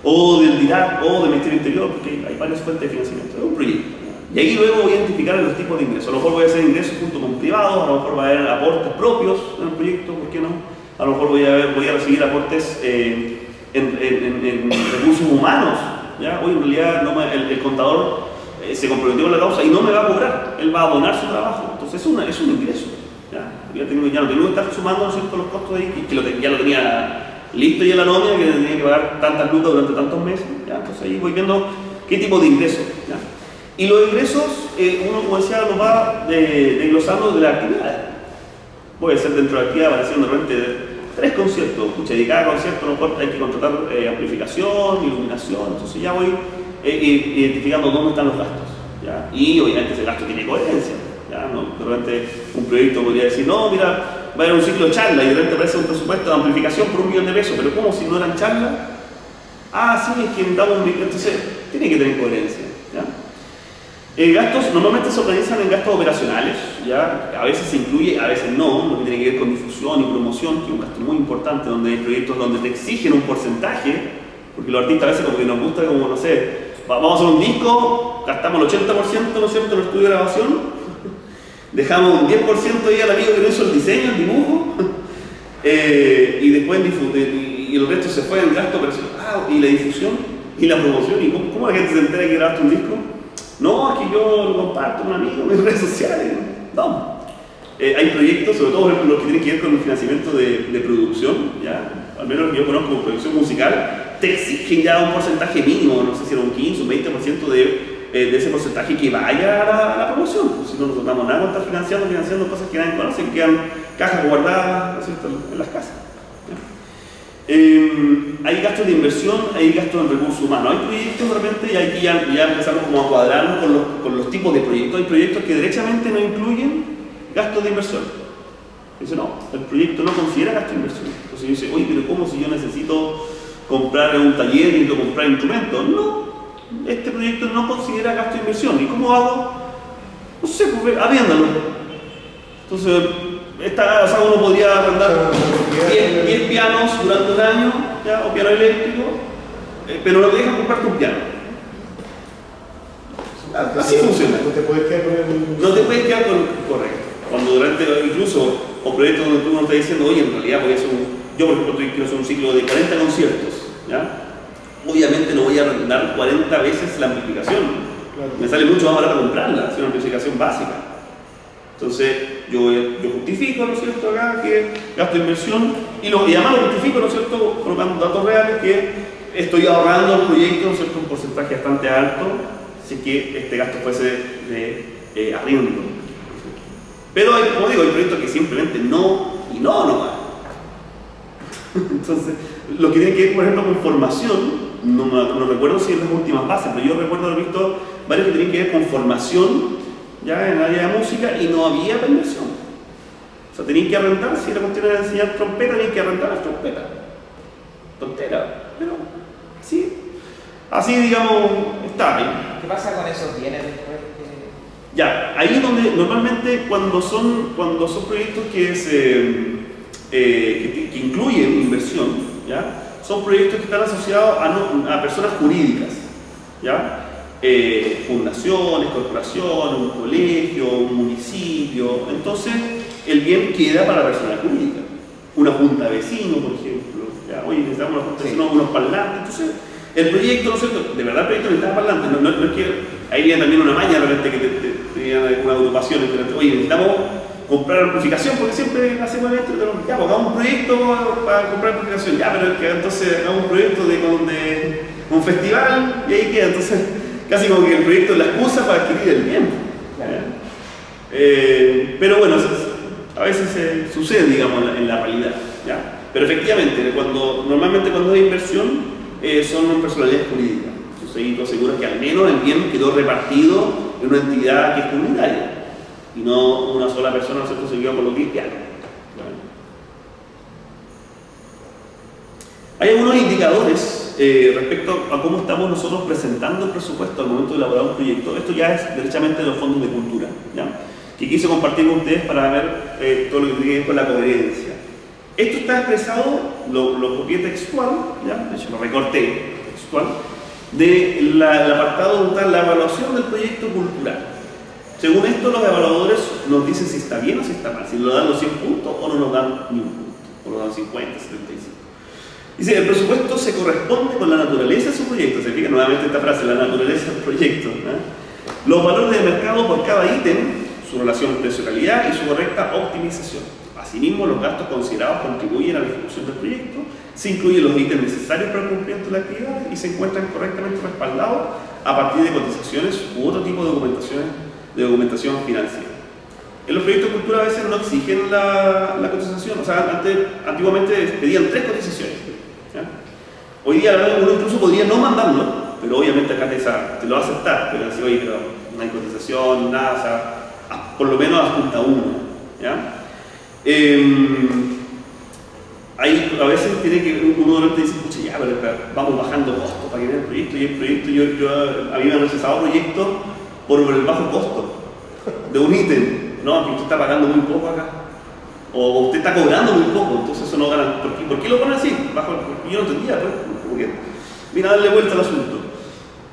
o del DIRAC, o del Ministerio Interior, porque hay varias fuentes de financiamiento. Es un proyecto, ¿ya? Y ahí luego voy a identificar los tipos de ingresos. A lo mejor voy a hacer ingresos junto con privados, a lo mejor va a haber aportes propios en el proyecto, ¿por qué no? A lo mejor voy a recibir aportes en recursos humanos, ¿ya? Hoy en realidad el contador se comprometió con la causa y no me va a cobrar, él va a donar su trabajo, entonces es un ingreso, ¿ya? Ya no tengo que estar sumando, ¿no es cierto?, los costos ahí, que ya lo tenía listo ya la nómina, que tenía que pagar tantas lucas durante tantos meses, ¿ya? Entonces ahí voy viendo qué tipo de ingresos, ¿ya? Y los ingresos, uno, como decía, los va desglosando de las actividades. Puede ser dentro de la actividad, apareciendo de repente 3 conciertos, escucha, y cada concierto a lo mejor hay que contratar amplificación, iluminación, entonces ya voy identificando dónde están los gastos, ¿ya? Y obviamente ese gasto tiene coherencia, ¿ya? ¿No? De repente un proyecto podría decir, no, mira, va a haber un ciclo de charla y de repente aparece un presupuesto de amplificación por $1 millón, pero ¿cómo si no eran charlas? Ah, sí, es que necesitamos entonces tiene que tener coherencia, ¿ya? Gastos normalmente se organizan en gastos operacionales, ¿ya? A veces se incluye, a veces no, lo que tiene que ver con difusión y promoción, que es un gasto muy importante, donde hay proyectos donde te exigen un porcentaje, porque los artistas a veces como que nos gusta, como no sé, vamos a hacer un disco, gastamos el 80%, ¿no es cierto?, en el estudio de grabación, dejamos un 10% ahí al amigo que no hizo el diseño, el dibujo, y después y el resto se fue en gasto operacional. Y la difusión y la promoción, ¿y cómo la gente se entera que grabaste un disco? No, es que yo lo comparto con un amigo en mis redes sociales. No. Hay proyectos, sobre todo por ejemplo, los que tienen que ver con el financiamiento de producción, ¿ya? Al menos yo conozco como producción musical, te exigen ya un porcentaje mínimo, no sé si era un 15 o 20% de ese porcentaje que vaya a la promoción. Pues si no nos damos nada con estar financiando cosas que nadie conoce, que quedan cajas guardadas, ¿no es cierto?, en las casas. Hay gastos de inversión, hay gastos en recursos humanos, hay proyectos de repente, y aquí ya empezamos como a cuadrarnos con los tipos de proyectos. Hay proyectos que derechamente no incluyen gastos de inversión. Dice, no, el proyecto no considera gasto de inversión. Entonces dice, oye, pero ¿cómo si yo necesito comprar un taller y necesito comprar instrumentos? No, este proyecto no considera gasto de inversión. ¿Y cómo hago? No sé, pues arriéndalo. Entonces, uno podría arrendar 10 pianos durante un año, ¿ya? O piano eléctrico, pero no te dejan comprarte un piano. Así funciona. No te puedes quedar con No te puedes quedar con. Correcto. Cuando durante, incluso, o proyectos donde tú no estás diciendo, oye, en realidad voy a hacer yo por ejemplo quiero hacer un ciclo de 40 conciertos, ¿ya? Obviamente no voy a arrendar 40 veces la amplificación. Claro. Me sale mucho más barato comprarla, hacer una amplificación básica. Entonces, yo justifico, ¿no es cierto?, acá que gasto de inversión y además lo justifico, ¿no es cierto?, colocando datos reales que estoy ahorrando al proyecto, ¿no es cierto?, un porcentaje bastante alto, así que este gasto fuese de arriendo. Pero, como digo, hay proyectos que simplemente no va. Entonces, lo que tiene que ver, por ejemplo, con formación, no recuerdo si en las últimas bases, pero yo recuerdo haber visto varios que tienen que ver con formación, ya en el área de música, y no había inversión. O sea, tenían que arrendar, si la cuestión era enseñar trompeta, tenían que arrendar las trompetas. Tontera, pero así digamos, está ahí. ¿Qué pasa con esos bienes después? Ya, ahí es donde normalmente cuando son proyectos que incluyen inversión, ¿ya? Son proyectos que están asociados a personas jurídicas, ¿ya? Fundaciones, corporaciones, un colegio, un municipio. Entonces, el bien queda para la persona jurídica. Una junta de vecinos, por ejemplo. ¿Ya? Oye, necesitamos una junta de vecinos, unos parlantes. Entonces, el proyecto, ¿no es cierto? De verdad el proyecto necesita parlantes. No es que ahí viene también una maña de repente que tenían alguna agrupación. Oye, necesitamos comprar amplificación, porque siempre hacemos esto, ya, pues hagamos un proyecto para comprar amplificación, ya, pero que entonces hagamos un proyecto de un festival y ahí queda, entonces casi como que el proyecto es la excusa para adquirir el bien. Pero bueno, a veces sucede, digamos, en la realidad, ¿ya? Pero efectivamente, normalmente cuando hay inversión, son personalidades jurídicas. Entonces ahí tú aseguras que al menos el bien quedó repartido en una entidad que es comunitaria y no una sola persona, ¿no es cierto?, se quedó con los cristianos. Hay algunos indicadores respecto a cómo estamos nosotros presentando el presupuesto al momento de elaborar un proyecto. Esto ya es derechamente de los fondos de cultura, ¿ya?, que quise compartir con ustedes para ver todo lo que tiene que ver con la coherencia. Esto está expresado, lo copié textual, ¿ya?, de hecho lo recorté textual, del apartado donde está la evaluación del proyecto cultural. Según esto, los evaluadores nos dicen si está bien o si está mal, si nos dan los 100 puntos o no nos dan ni un punto, o nos dan 50, 75. Dice, el presupuesto se corresponde con la naturaleza de su proyecto. Se fija nuevamente esta frase, la naturaleza del proyecto, ¿eh? Los valores de mercado por cada ítem, su relación precio-calidad y su correcta optimización. Asimismo, los gastos considerados contribuyen a la ejecución del proyecto, se incluyen los ítems necesarios para el cumplimiento de la actividad y se encuentran correctamente respaldados a partir de cotizaciones u otro tipo de documentación financiera. En los proyectos de cultura a veces no exigen la cotización, o sea, antiguamente pedían 3 cotizaciones, ¿ya? Hoy día uno incluso podría no mandarlo, pero obviamente acá te lo va a aceptar, pero así, oye, pero no hay cotización, nada, o sea, por lo menos apunta uno, ¿ya? Ahí a veces tiene que uno te dice, pucha, ya, pero vamos bajando costos para que vea el proyecto, y el proyecto, a mí me han rechazado proyectos por el bajo costo de un ítem. No, que usted está pagando muy poco acá, o usted está cobrando muy poco, entonces eso no gana. ¿Por qué lo ponen así? Yo no entendía, pues, como que, mira, darle vuelta al asunto.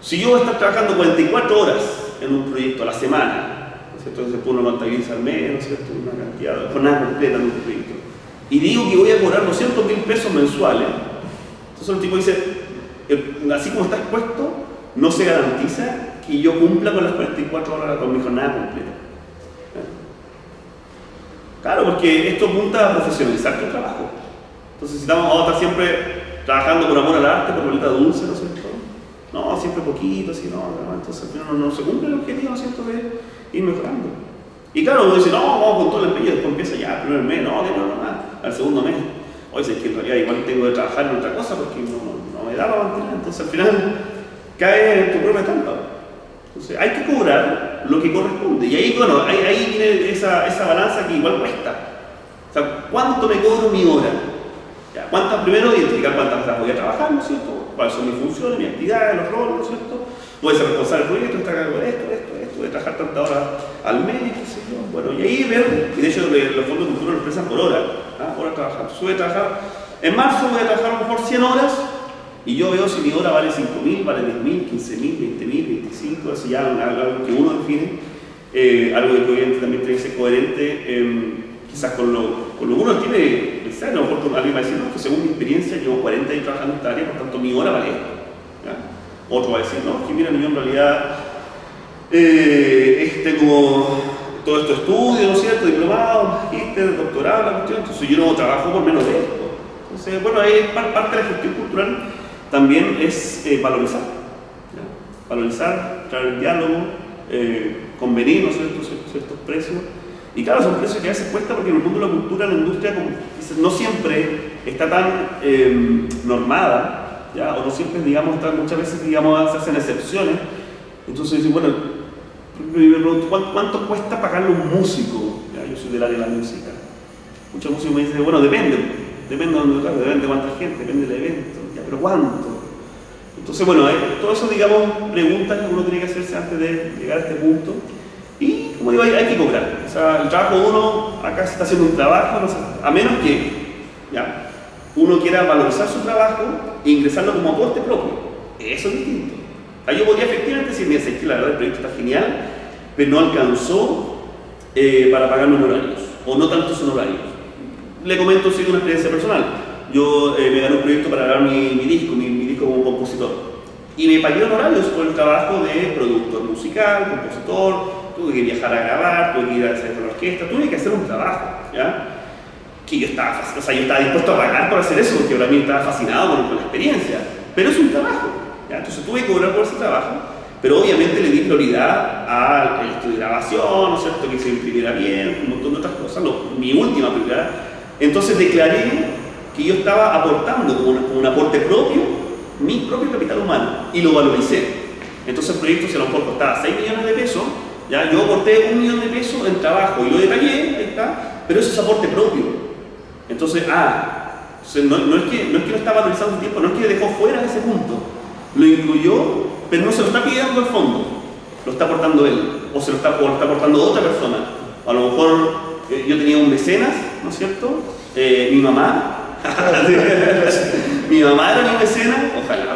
Si yo voy a estar trabajando 44 horas en un proyecto a la semana, ¿no es cierto? Entonces uno contabiliza al mes, ¿no es cierto?, una cantidad, jornada completa en un proyecto, y digo que voy a cobrar 200.000 pesos mensuales, entonces el tipo dice, así como está expuesto, no se garantiza que yo cumpla con las 44 horas con mi jornada completa. Claro, porque esto apunta a profesionalizar tu trabajo. Entonces, si vamos a estar siempre trabajando por amor al arte, por bolita dulce, ¿no es cierto? No, siempre poquito, así, no, entonces al final no se cumple el objetivo, ¿no es cierto?, de ir mejorando. Y claro, uno dice, no, vamos con todo el empeño, después empieza ya, el primer mes, no, al segundo mes. Oye, es que en realidad igual tengo que trabajar en otra cosa porque no me da para mantener, entonces al final cae en tu propia trampa. Entonces hay que cobrar lo que corresponde. Y ahí, bueno, ahí viene esa balanza que igual cuesta. O sea, ¿cuánto me cobro mi hora? Ya, primero identificar cuántas horas voy a trabajar, ¿no es cierto? ¿Cuáles son mis funciones, mis actividades, los roles, ¿no es cierto? Voy a ser responsable del proyecto, estar a cargo de esto, voy a trabajar tantas horas al mes, qué sé yo. Bueno, y ahí ver, y de hecho los fondos de cultura lo expresan por hora, horas trabajando. Voy a trabajar, en marzo voy a trabajar a lo mejor 100 horas, y yo veo si mi hora vale 5.000, vale 10.000, 15.000, 20.000, 25, así ya algo que uno define, algo que obviamente también tiene que ser coherente, quizás con lo que uno tiene, a lo mejor alguien va a decir, no, que según mi experiencia llevo 40 años trabajando en esta área, por tanto mi hora vale esto, ¿ya? Otro va a decir, no, que mira, yo en realidad tengo todo esto estudio, ¿no es cierto?, diplomado, magíster, doctorado, la cuestión, entonces yo no trabajo por menos de esto. Entonces, bueno, ahí parte de la gestión cultural también es valorizar, ¿ya? Valorizar, traer el diálogo, convenir, ¿no es cierto?, ciertos precios. Y claro, son precios que a veces cuesta porque en el mundo de la cultura, la industria, como dices, no siempre está tan normada, ¿ya? O no siempre, digamos, muchas veces, digamos, se hacen excepciones. Entonces dicen, bueno, ¿cuánto cuesta pagarle a un músico? ¿Ya? Yo soy del área de la música. Muchos músicos me dicen, bueno, depende de dónde, depende de cuánta gente, depende del evento, ¿ya? Pero ¿cuánto? Entonces, bueno, todo eso, digamos, preguntas que uno tiene que hacerse antes de llegar a este punto. Y, como digo, hay que cobrar. O sea, el trabajo de uno, acá se está haciendo un trabajo, no sé, a menos que, ¿ya?, uno quiera valorizar su trabajo e ingresarlo como aporte propio. Eso es distinto. O sea, yo podría efectivamente decir, mira, que la verdad el proyecto está genial, pero no alcanzó para pagarme honorarios, o no tantos honorarios. Le comento, sí, una experiencia personal. Yo me gané un proyecto para grabar mi disco como compositor. Y me pagué honorarios por el trabajo de productor musical, compositor, tuve que viajar a grabar, tuve que ir a hacer la orquesta, tuve que hacer un trabajo, ¿ya? Que yo estaba, o sea, yo estaba dispuesto a pagar por hacer eso, porque para mí estaba fascinado con la experiencia, pero es un trabajo, ¿ya? Entonces tuve que cobrar por ese trabajo, pero obviamente le di prioridad al estudio de grabación, ¿no es cierto?, que se imprimiera bien, un montón de otras cosas, mi última prioridad. Entonces declaré que yo estaba aportando como un aporte propio, mi propio capital humano, y lo valoricé. Entonces el proyecto, si a lo mejor costaba 6 millones de pesos, ¿ya? Yo aporté 1 millón de pesos en trabajo y lo detallé, ahí está, pero eso es aporte propio. Entonces, no es que no está valorizando el tiempo, no es que dejó fuera ese punto, lo incluyó, pero no se lo está pidiendo al fondo, lo está aportando él, o lo está aportando otra persona. A lo mejor yo tenía un mecenas, ¿no es cierto? Mi mamá, mi mamá era mi mecenas, ojalá,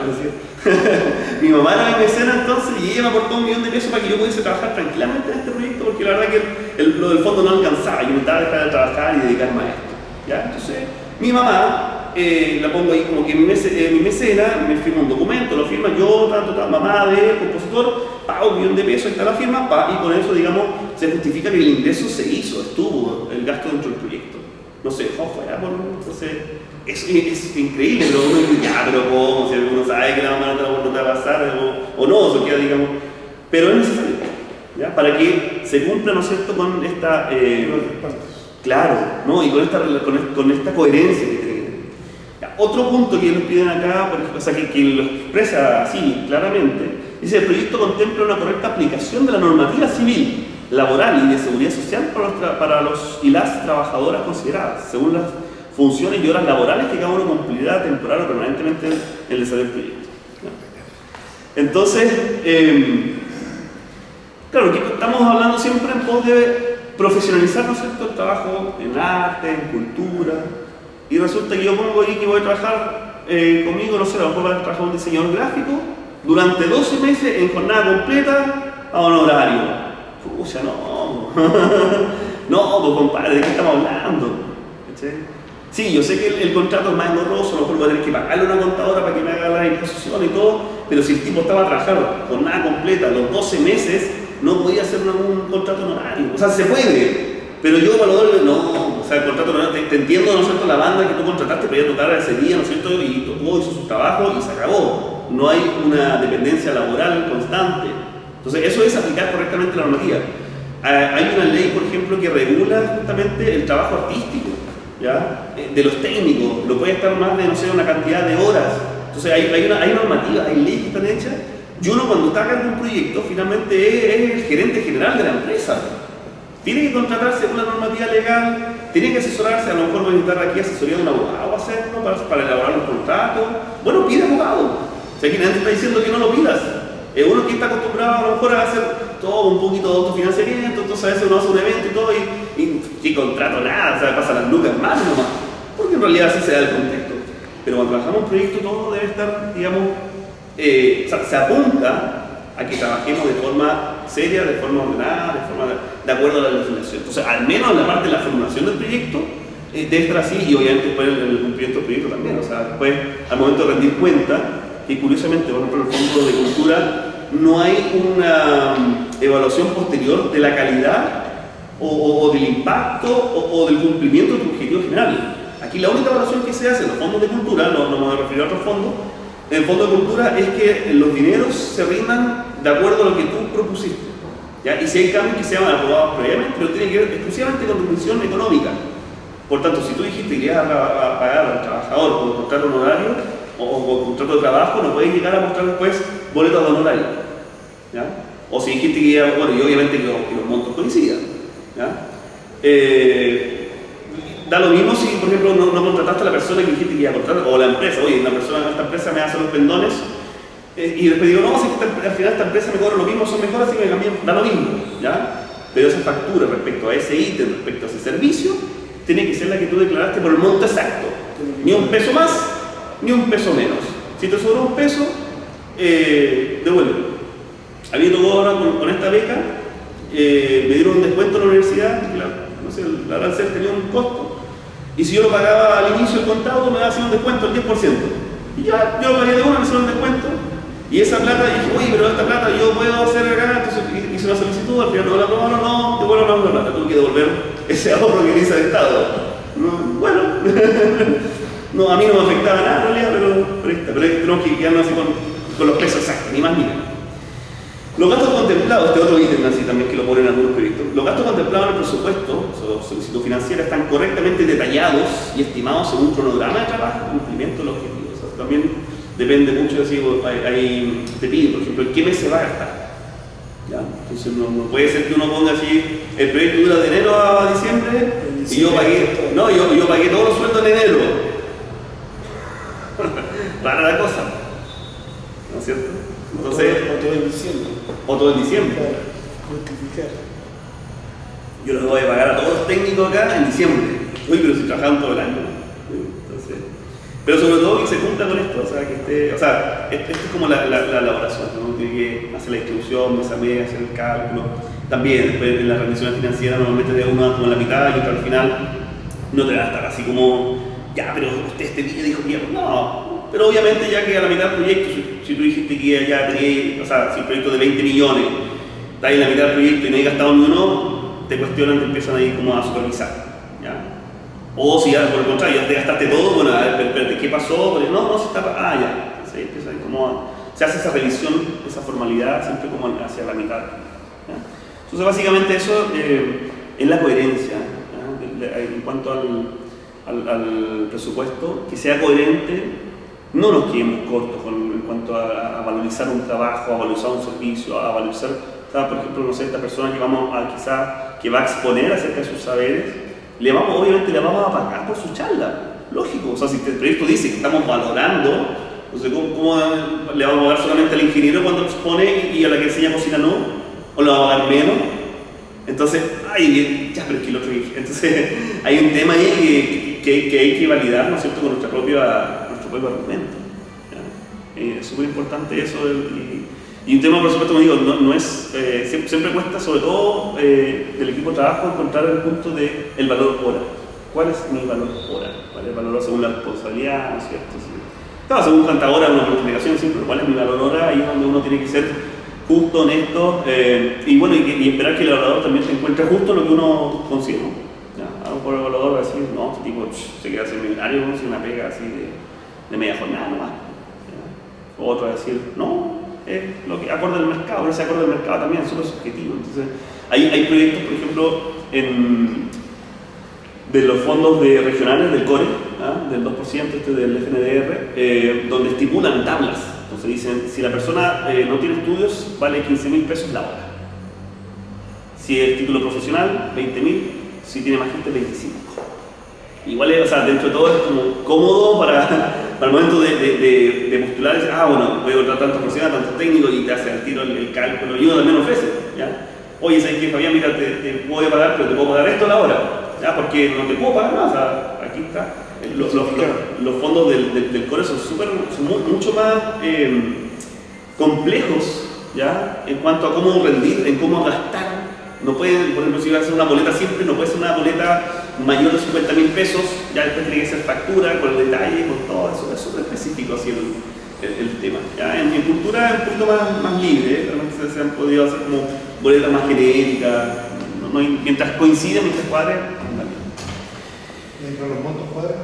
mi mamá era mi mecenas entonces, y ella me aportó 1 millón de pesos para que yo pudiese trabajar tranquilamente en este proyecto, porque la verdad que lo del fondo no alcanzaba, yo necesitaba dejar de trabajar y dedicarme a esto, ¿ya? Entonces, mi mamá, la pongo ahí como que mi mecena, me firma un documento, lo firma yo, mamá de compositor, pago 1 millón de pesos, ahí está la firma, y con eso, digamos, se justifica que el ingreso se hizo, estuvo el gasto dentro del proyecto. No sé, fuera, entonces, es increíble, pero uno dice, ya, pero ¿cómo? Si uno sabe que la mamá no te va a pasar, o no, eso queda, digamos, pero es necesario, ¿ya? Para que se cumpla, ¿no es cierto?, con esta, claro, ¿no? Y con esta coherencia que tiene que tener. Ya, otro punto que nos piden acá, por ejemplo, o sea, que lo expresa así claramente, dice: el proyecto contempla una correcta aplicación de la normativa civil, laboral y de seguridad social para los y las trabajadoras consideradas, según las funciones y horas laborales que cada uno cumplirá temporal o permanentemente en el desarrollo del proyecto. ¿No? Entonces, claro, que estamos hablando siempre en pos de profesionalizar, ¿no es cierto?, el trabajo en arte, en cultura, y resulta que yo pongo ahí que voy a trabajar conmigo, no sé, a lo mejor voy a trabajar un diseñador gráfico durante 12 meses en jornada completa a un horario. Pucha, no, no, pues compadre, ¿de qué estamos hablando? ¿Cachai? Sí, yo sé que el contrato es más engorroso, a lo mejor voy a tener que pagarle a una contadora para que me haga la imposición y todo, pero si el tipo estaba trabajando jornada completa, los 12 meses, no podía hacer un contrato en horario. O sea, se puede, pero yo valoro, no, o sea, el contrato en horario, te entiendo, ¿no es cierto?, la banda que tú contrataste para ir a tocar ese día, ¿no es cierto?, y tocó, hizo su trabajo y se acabó. No hay una dependencia laboral constante. Entonces, eso es aplicar correctamente la normativa. Hay una ley, por ejemplo, que regula justamente el trabajo artístico, ¿ya?, de los técnicos. Lo puede estar más de, no sé, una cantidad de horas. Entonces, hay normativas, hay leyes que están hechas. Y uno, cuando está a cargo de un proyecto, finalmente es el gerente general de la empresa. Tiene que contratar según la normativa legal, tiene que asesorarse, a lo mejor va a necesitar aquí asesoría de un abogado hacerlo para elaborar los contratos. Bueno, pide abogado. O sea, que nadie te está diciendo que no lo pidas. Uno que está acostumbrado a lo mejor a hacer todo un poquito de autofinanciamiento, entonces a veces uno hace un evento y todo y contrato nada, o sea, pasa las lucas más nomás, porque en realidad así se da el contexto. Pero cuando trabajamos un proyecto todo debe estar, digamos, o sea, se apunta a que trabajemos de forma seria, de forma ordenada, de acuerdo a la legislación. Entonces, al menos en la parte de la formulación del proyecto, debe estar así, y obviamente después el cumplimiento del proyecto también. O sea, después, al momento de rendir cuenta, que curiosamente, por ejemplo, en el Fondo de Cultura no hay una evaluación posterior de la calidad o del impacto o del cumplimiento de tu objetivo general. Aquí la única evaluación que se hace en los fondos de cultura, no me voy a referir a otros fondos, en el Fondo de Cultura es que los dineros se rindan de acuerdo a lo que tú propusiste, ¿ya? Y si hay cambios que sean aprobados previamente, pero tiene que ver exclusivamente con tu condición económica. Por tanto, si tú dijiste que ibas a pagar al trabajador por contrato honorario o contrato de trabajo, no puedes llegar a mostrar después boletos de honorario, ¿ya? O si dijiste que iba, bueno, y obviamente que los montos coincidan, ¿ya? Da lo mismo si, por ejemplo, no contrataste a la persona que dijiste que iba a contratar, o la empresa, oye, una persona de esta empresa me hace los pendones, y después digo, no, si al final esta empresa me cobra lo mismo, son mejores, así que me cambian, da lo mismo, ¿ya? Pero esa factura respecto a ese ítem, respecto a ese servicio, tiene que ser la que tú declaraste por el monto exacto, ni un peso más, ni un peso menos. Si te sobra un peso, devuélvelo. A mí me tocó ahora con esta beca, me dieron un descuento en la universidad, no sé, la arancel tenía un costo, y si yo lo pagaba al inicio del contado, me iba a hacer un descuento del 10%. Y ya, yo lo pagué de una, me hicieron un descuento, Y esa plata, dije, oye, pero esta plata yo puedo hacer acá, entonces hice una solicitud, al final no la aprobaron, no, devuelvan la plata, tuve que devolver ese ahorro que hice al Estado. No, bueno, no, a mí no me afectaba nada en realidad, pero tenemos que quedarnos así con los pesos exactos, ni más ni menos. Los gastos contemplados, este otro ítem así también que lo ponen en algunos proyectos, los gastos contemplados en el presupuesto, o solicitud financiera, están correctamente detallados y estimados según un cronograma de trabajo, cumplimiento de los objetivos. O sea, también depende mucho de si te piden, por ejemplo, en qué mes se va a gastar. ¿Ya? Entonces no puede ser que uno ponga así, el proyecto dura de enero a diciembre y yo pagué todos los sueldos en enero. Rara la cosa, ¿no es cierto? Entonces, o todo en diciembre. O todo en diciembre. Claro, justificar. Yo los voy a pagar a todos los técnicos acá en diciembre. Uy, pero si trabajaron todo el año. Entonces, pero sobre todo que se cumpla con esto, o sea, que esté, o sea, esto es como la elaboración, ¿no? Uno tiene que hacer la distribución, mes a mes, hacer el cálculo. También, después en las rendiciones financieras normalmente de uno como la mitad y otro al final no te va a estar así como, ya, pero usted este día dijo que no. Pero obviamente ya que a la mitad del proyecto, si tú dijiste que ya tenías, o sea, si el proyecto de 20 millones, estás en la mitad del proyecto y no hay gastado ni uno, te cuestionan, te empiezan a ir como a supervisar, ¿ya? O si ya por el contrario, ya te gastaste todo, bueno, a ver, espérate, ¿qué pasó? No, se está, ya, se empieza como se hace esa revisión, esa formalidad, siempre como hacia la mitad, ¿ya? Entonces básicamente eso es la coherencia, ¿ya? En cuanto al presupuesto, que sea coherente. No nos quedemos cortos en cuanto a valorizar un trabajo, a valorizar un servicio, a valorizar, por ejemplo, no sé, esta persona que que va a exponer acerca de sus saberes, obviamente le vamos a pagar por su charla, lógico. O sea, si el proyecto dice que estamos valorando, entonces ¿cómo le vamos a pagar solamente al ingeniero cuando expone y a la que enseña cocina no? ¿O le vamos a pagar menos? Entonces, ya, pero es que el otro, entonces hay un tema ahí que hay que validar, ¿no es cierto?, con nuestro propio argumento. Es súper importante eso y un tema, por supuesto, como digo, no es, siempre cuesta, sobre todo del equipo de trabajo, encontrar el punto del valor hora. ¿Cuál es mi valor hora? ¿Cuál es el valor según la responsabilidad? ¿No es cierto? Sí. Claro, según cuánta hora una planificación, siempre, ¿cuál es mi valor hora? Ahí es donde uno tiene que ser justo, honesto y bueno, y esperar que el evaluador también se encuentre justo lo que uno consigue. A lo mejor el evaluador va a decir, no, este tipo se queda sin millonario, sin una pega así de media jornada nomás. O otro va a decir, no, es lo que acorde al mercado, pero ese acorde al mercado también es súper subjetivo. Entonces, hay proyectos, por ejemplo, de los fondos regionales del CORE, del 2% del FNDR, donde estipulan tablas. Entonces dicen, si la persona no tiene estudios, vale 15.000 pesos la hora. Si es título profesional, 20.000, si tiene magíster, 25. Igual, o sea, dentro de todo es como cómodo para el momento de postular, decir, bueno, voy a encontrar tantos profesionales, tantos técnicos, y te hace al tiro el cálculo, y uno también ofrece, ¿ya? Oye, ¿sabes qué, Fabián? Mira, te voy a pagar, pero te puedo pagar esto a la hora, ¿ya? Porque no te puedo pagar más, o sea, aquí está. Los fondos del CORE son mucho más complejos, ¿ya? En cuanto a cómo rendir, en cómo gastar. No puede, por ejemplo, si vas a hacer una boleta simple, no puede ser una boleta mayor de 50.000 pesos, ya después tiene que ser factura, con el detalle, con todo eso, es súper específico así el tema. ¿Ya? En cultura es un poquito más libre, realmente se han podido hacer como boletas más genéricas, mientras coinciden, mientras cuadren, vale. ¿Mientras los montos cuadran?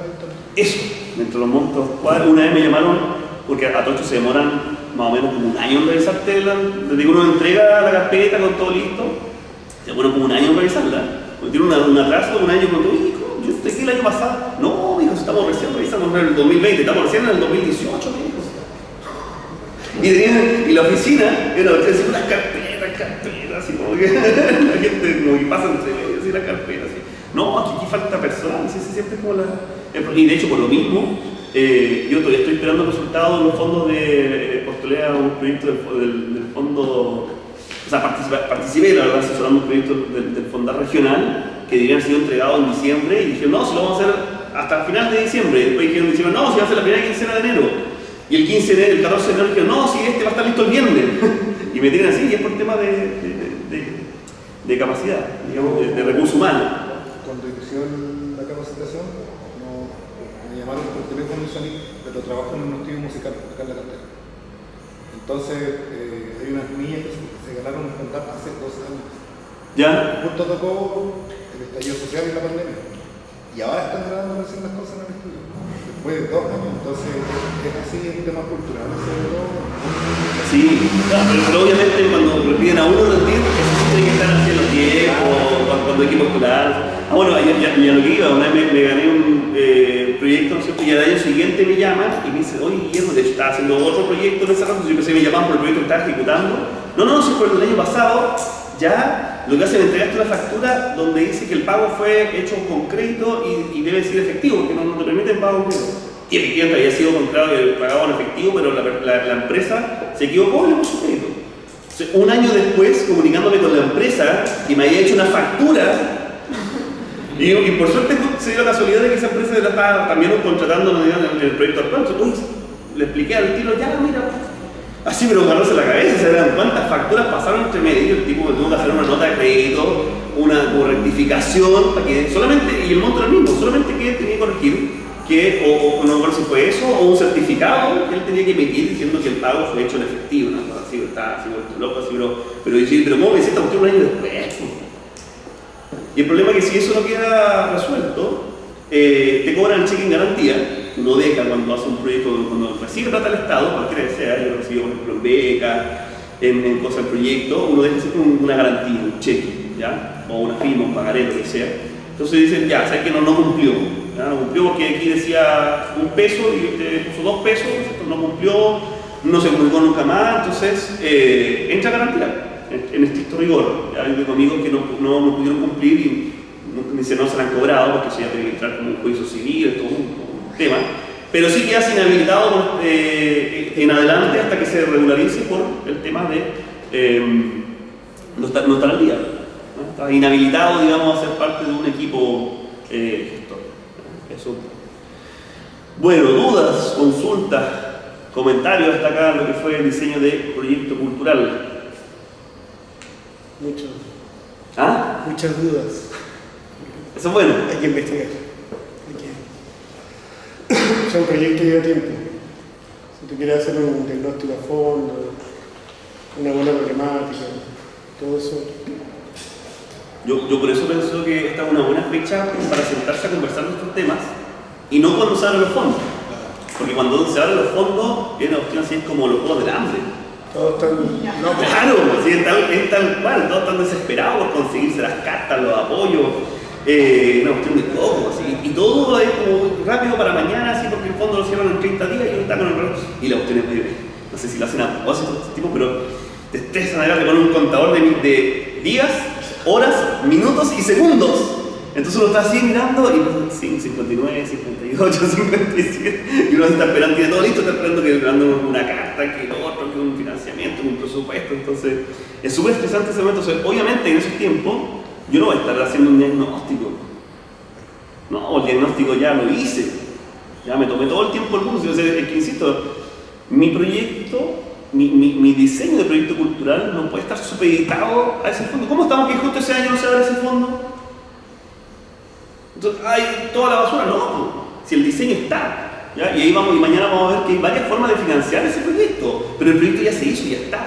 Eso, mientras los montos cuadran. Una vez me llamaron, porque a todo esto se demoran más o menos como un año en revisarte, desde que uno entrega la carpeta con todo listo, se demoran como un año en revisarla. Tiene un atraso de un año cuando hijo, yo estoy aquí el año pasado. No, hijo, estamos recién revisando en el 2020, estamos recién en el 2018, y la oficina, era unas carpetas, así como que la gente como que pasa entre medio, así la carpeta, así. No, aquí falta personal, así se siente como y de hecho, por lo mismo, yo todavía estoy esperando el resultado de los fondos postulé a un proyecto del fondo. O sea, participé, la verdad, asesorando un proyecto del Fondar regional que deberían haber sido entregado en diciembre y dijeron, no, si lo vamos a hacer hasta el final de diciembre. Y después dijeron, no, si va a ser la primera quincena de enero. Y el 14 de enero dijeron, no, si este va a estar listo el viernes. Y me tienen así, y es por tema de capacidad, digamos, de recursos humanos. Cuando hicieron la capacitación, me llamaron por teléfono y salí, pero trabajo en un estudio musical acá en la cartera. Entonces, hay unas niñas que se ganaron un stand-up hace 2 años. ¿Ya? Justo tocó el estallido social y la pandemia. Y ahora están grabando recién las cosas en el estudio. Después de 2 años. Entonces, es así, es un tema cultural, sobre todo. Sí, claro, pero obviamente cuando le piden a uno rendir, eso sí tiene que estar haciendo tiempo, cuando hay que postular. Ah, bueno, ya lo que iba, una vez me gané un proyecto, ¿no es cierto? Y al año siguiente me llaman y me dicen, oye, Guillermo, de hecho estaba haciendo otro proyecto en ese rato, yo pensé que me llamaban por el proyecto que estaba ejecutando. No, si fue el del año pasado, ya lo que hace es entregaste una factura donde dice que el pago fue hecho con crédito y debe ser efectivo, porque no te permiten pago con crédito. Y efectivamente había sido comprado y pagado en efectivo, pero la empresa se equivocó y le puso crédito. Entonces, un año después, comunicándome con la empresa que me había hecho una factura, y por suerte se dio la casualidad de que esa empresa la estaba también contratando en el proyecto actual. Entonces, le expliqué al tiro, ya, mira, así pero agarrarse la cabeza, se vean cuántas facturas pasaron entre medio, el tipo tuvo que hacer una nota de crédito, una rectificación, para que solamente, y el monto era el mismo, solamente que tenía que corregir que, o no recuerdo si fue eso, o un certificado que él tenía que emitir diciendo que el pago fue hecho en efectivo, una cosa así, estaba así vuelto loco, así, pero ¿cómo me hiciste esta cuestión un año después? Y el problema es que si eso no queda resuelto, te cobran el cheque en garantía, uno beca cuando hace un proyecto, cuando recibe plata del Estado, cualquiera que sea, yo recibo por ejemplo en beca, en cosas del proyecto, uno deja siempre una garantía, un cheque, ¿ya? O una firma, un pagaré, lo que sea. Entonces dicen, ya, sabes que no cumplió. ¿Ya? No cumplió porque aquí decía $1 y te puso $2, entonces no cumplió, no se comunicó nunca más, entonces entra garantía en estricto rigor. ¿Ya? Yo tengo amigos que no pudieron cumplir y no se la han cobrado porque eso ya tiene que entrar como un juicio civil, todo un tema, pero sí queda inhabilitado en adelante hasta que se regularice por el tema de no estar al día. ¿No? Está inhabilitado, digamos, a ser parte de un equipo gestor. Eso. Bueno, dudas, consultas, comentarios hasta acá lo que fue el diseño de proyecto cultural. Muchas dudas. Eso es bueno. Hay que investigar. Es un proyecto que lleva tiempo. Si tú quieres hacer un diagnóstico a fondo, una buena problemática, todo eso. Yo por eso pienso que esta es una buena fecha para sentarse a conversar de estos temas y no cuando se abren los fondos. Porque cuando se abren los fondos, es una opción así, es como los juegos del hambre. Todos están. No, claro, sí, es tal cual, todos están desesperados por conseguirse las cartas, los apoyos, una cuestión de todo, así, y todo es como rápido para mañana, así, porque el fondo lo cierran en 30 días y uno está con el reloj, y la cuestión es medio, no sé si lo hacen a propósito este tipo, pero te estresan a te ponen un contador de días, horas, minutos y segundos. Entonces uno está así mirando y 59, 58, 57 y uno está esperando, tiene todo listo, está esperando que le manden una carta, que el otro, que un financiamiento, un presupuesto. Entonces es súper estresante ese momento. O sea, obviamente en esos tiempos yo no voy a estar haciendo un diagnóstico. No, el diagnóstico ya lo hice. Ya me tomé todo el tiempo del mundo. O sea, es que insisto, mi proyecto, mi diseño de proyecto cultural no puede estar supeditado a ese fondo. ¿Cómo estamos que justo ese año no se abre ese fondo? Entonces, hay toda la basura, no, si el diseño está, ¿ya? Y ahí vamos, y mañana vamos a ver que hay varias formas de financiar ese proyecto, pero el proyecto ya se hizo y ya está.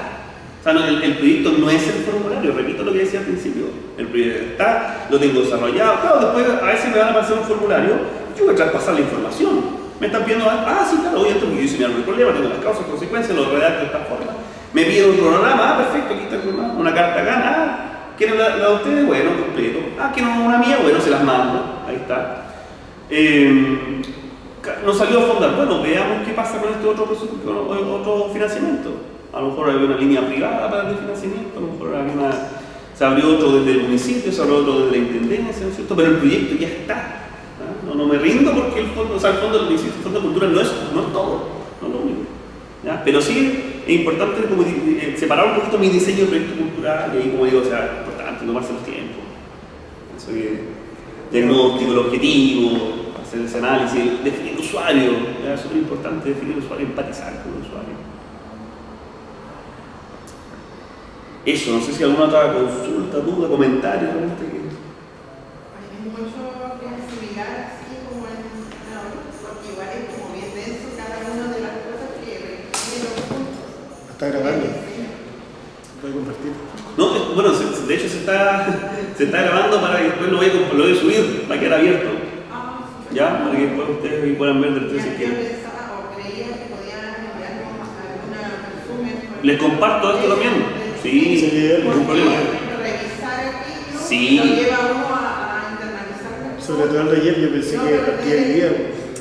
O sea, no, el proyecto no es el formulario, repito lo que decía al principio, el proyecto está, lo tengo desarrollado, claro, después a veces me van a pasar un formulario, yo voy a traspasar la información, me están pidiendo, sí, claro, voy a esto, porque yo hice mi problema, tengo las causas, consecuencias, lo redacto de esta forma, me piden un cronograma, perfecto, aquí está el cronograma, una carta acá, ¿quieren la de ustedes? Bueno, completo. ¿Quieren una mía? Bueno, se las mando. Ahí está. Nos salió a fondar. Bueno, veamos qué pasa con este otro financiamiento. A lo mejor había una línea privada para el financiamiento, a lo mejor se abrió otro desde el municipio, se abrió otro desde la intendencia, ¿no es cierto? Pero el proyecto ya está. No me rindo porque el fondo del municipio, el fondo de cultura no es todo, no es lo único. ¿Ya? Pero sí es importante como separar un poquito mi diseño de proyecto cultural y ahí, como digo, o sea, es importante tomarse el tiempo. Eso que diagnóstico, el objetivo, hacer ese análisis, definir el usuario, es súper importante definir el usuario, empatizar con el usuario. Eso, no sé si alguna otra consulta, duda, comentario realmente que... Hay mucho que es similar así como en porque igual es como bien denso cada una de las cosas que requieren los puntos. Está grabando. Se puede compartir. No, bueno, de hecho se está grabando para que después lo voy a subir, va a quedar abierto. Ya, para que después ustedes puedan ver del 13 Yo que. pensaba o creía que podían enviarnos alguna resumen. Les comparto esto también. Sí, ningún problema. Revisar aquello Sí. lo lleva uno a internalizar. Sobre todo el de ayer, yo pensé que partía el día.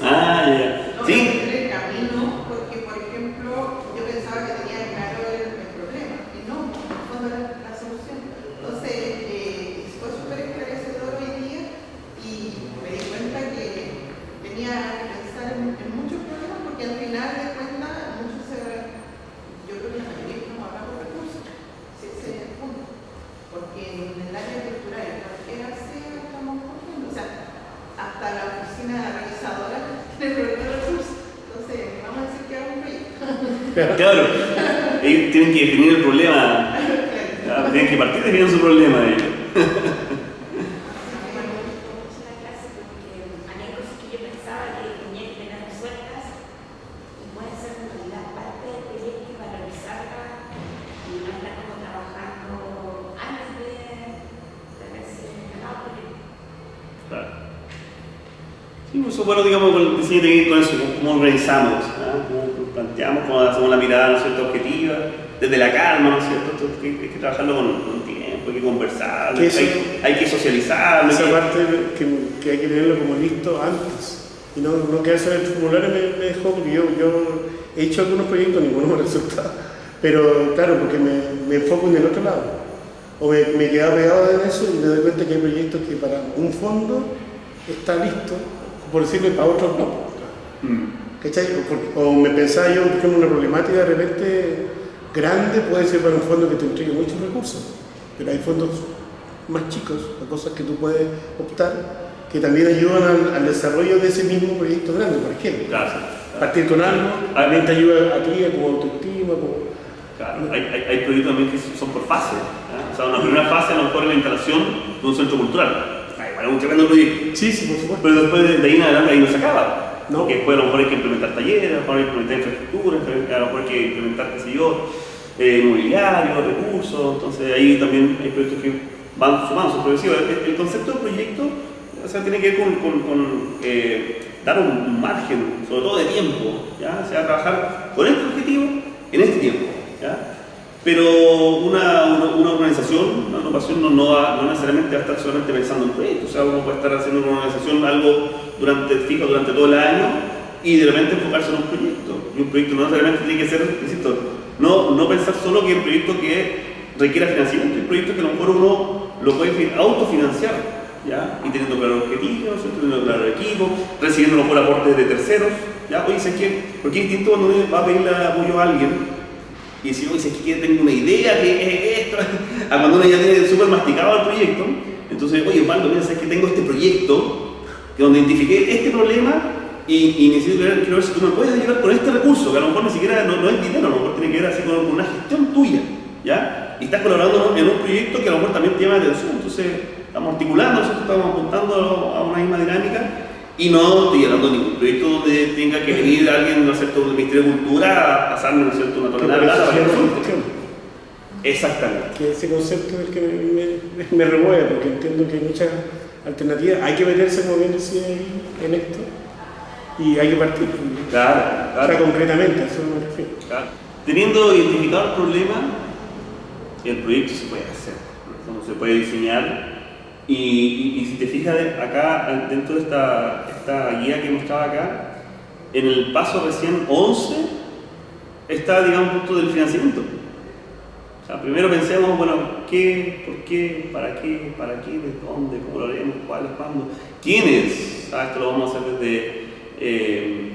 Ah, ya. No, Sí. perder el camino, porque por ejemplo, yo pensaba que tenía claro el problema, y no, en el fondo era la solución. Entonces, fue súper esclarecedor hoy día y me di cuenta que tenía que pensar en muchos problemas, porque al final de cuentas, yo creo que la mayoría estamos hablando de recursos, si ese es el punto. Porque en el área cultural, en cualquier área estamos cogiendo, o sea, hasta la oficina revisadora tiene problemas de recursos. Entonces, vamos a decir que haga un proyecto. Claro. Ellos tienen que definir el problema. Ya, tienen que partir definiendo su problema ellos. Me gustó mucho la clase porque había cosas que yo pensaba que tenía que tener resueltas y pueden ser en realidad parte del proyecto y valorizarla y no estar como trabajando antes de haberse ganado el proyecto. Claro. Sí, pues eso bueno, digamos, con el diseño tiene que ir con eso, cómo organizamos, ¿ah? Cómo planteamos, cómo hacemos la mirada, ¿no es cierto?, objetiva, desde la calma, ¿no es cierto? Entonces, hay que trabajarlo con tiempo, hay que conversar, hay que socializar. Esa parte que hay que tenerlo como listo antes. Y no quedarse en el formulario me dejó, porque yo he hecho algunos proyectos, ninguno me ha resultado. Pero claro, porque me enfoco en el otro lado. O me he quedado pegado en eso y me doy cuenta que hay proyectos que para un fondo está listo, por decirlo, y para otros no. ¿Cachai? O me pensaba yo, por ejemplo, una problemática de repente grande puede ser para un fondo que te entregue muchos recursos, pero hay fondos más chicos, o cosas que tú puedes optar, que también ayudan al desarrollo de ese mismo proyecto grande, por ejemplo. Claro. Partir con algo, también te ayuda a ti, como autoestima, como... Claro. Hay proyectos también que son por fase. O sea, una primera fase a lo mejor es la instalación de un centro cultural. Hay un tremendo proyecto. Sí, por supuesto. Pero después de ahí en adelante ahí no se acaba. No. Porque después a lo mejor hay que implementar talleres, a lo mejor hay que implementar infraestructura, a lo mejor hay que implementar, qué sé yo, mobiliario, recursos. Entonces ahí también hay proyectos que van sumando, son progresivos. El concepto de proyecto, o sea, tiene que ver con dar un margen, sobre todo de tiempo, ¿ya? O sea, trabajar con este objetivo en este tiempo, ¿ya? Pero una organización, una agrupación no necesariamente va a estar solamente pensando en proyectos. O sea, uno puede estar haciendo una organización algo fijo durante todo el año y de repente enfocarse en un proyecto. Y un proyecto no necesariamente tiene que ser, insisto, no pensar solo que el proyecto que requiera financiamiento, hay proyectos que a lo mejor uno lo puede autofinanciar, ¿ya? Y teniendo claro objetivos, teniendo claro el equipo, recibiendo a lo mejor aportes de terceros, ¿ya? Oye, ¿sabes qué? Porque es distinto cuando uno va a pedirle apoyo a alguien y decir, oye, ¿sabes qué? Tengo una idea, que es esto, a cuando uno ya tiene súper masticado el proyecto, entonces, oye, Osvaldo, mira, ¿sabes qué? Tengo este proyecto que donde identifiqué este problema y necesito quiero ver si tú me puedes ayudar con este recurso, que a lo mejor ni siquiera no es dinero, a lo mejor tiene que ver así con una gestión tuya, ¿ya? Y estás colaborando en un proyecto que a lo mejor también te llama la atención, entonces estamos articulando, nosotros estamos apuntando a una misma dinámica y no estoy hablando de ningún proyecto donde tenga que venir alguien, ¿no es cierto?, del Ministerio de Cultura a pasarme, ¿no es cierto?, una tonelada de plata para que resulte. Exactamente. Que ese concepto es el que me remueve, porque entiendo que hay muchas alternativas. Hay que meterse, como bien decía ahí, en esto y hay que partir. Claro. O sea, concretamente, a eso me refiero. Claro. Teniendo identificado el problema, el proyecto se puede hacer, ¿no? Se puede diseñar y si te fijas acá, dentro de esta guía que mostraba acá, en el paso recién 11 está, digamos, el punto del financiamiento. O sea, primero pensemos, bueno, ¿qué? ¿Por qué? ¿Para qué? ¿Para qué? ¿De dónde? ¿Cómo lo haremos? ¿Cuáles? ¿Cuándo? ¿Quiénes? ¿Sabes? Esto lo vamos a hacer desde,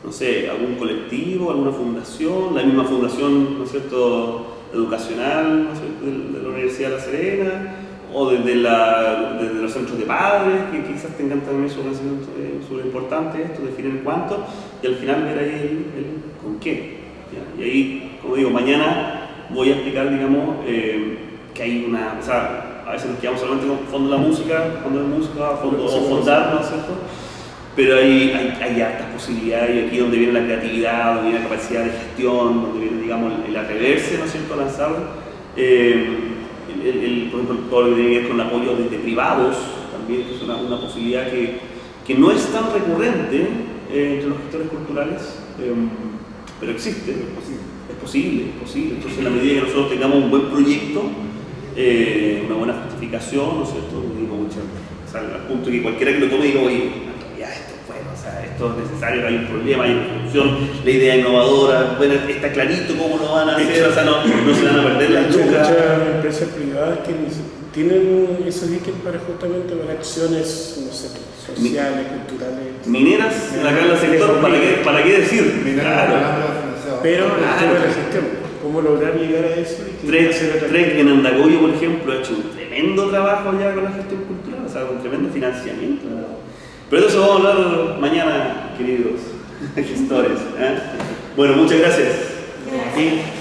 no sé, algún colectivo, alguna fundación, la misma fundación, ¿no es cierto?, educacional, ¿no es cierto?, de la Universidad de La Serena, o desde los centros de padres, que quizás tengan también su conocimiento sobre importante esto, definir el cuánto, y al final ver ahí el con qué. ¿Ya? Y ahí, como digo, mañana voy a explicar, digamos, que hay o sea, a veces nos quedamos solamente con fondo de la música, fondo de música, o fondar, ¿no es cierto? pero hay hartas posibilidades, y aquí donde viene la creatividad, donde viene la capacidad de gestión, donde viene, digamos, el atreverse, ¿no es cierto?, a lanzarlo. Por ejemplo, todo lo que tiene que ver con el apoyo de privados, también es una posibilidad que no es tan recurrente entre los gestores culturales, pero existe, es posible. Entonces, en la medida que nosotros tengamos un buen proyecto, una buena justificación, ¿no es cierto?, digo, o sea, al punto que cualquiera que lo tome diga, oye, ya esto es bueno, o sea, esto es necesario, hay un problema, hay una solución, la idea innovadora, bueno, está clarito cómo lo van a hacer, o sea, no se van a perder las lucas. Muchas empresas privadas que tienen esos ítems justamente para acciones, no sé, sociales, culturales. Mineras, acá en el sector, ¿para qué decir? Pero el tema de la gestión, cómo lograr llegar a eso. Trek en Andacollo, por ejemplo, ha hecho un tremendo trabajo ya con la gestión cultural, o sea, un tremendo financiamiento. Pero de eso vamos a hablar mañana, queridos gestores. Bueno, muchas gracias. Gracias.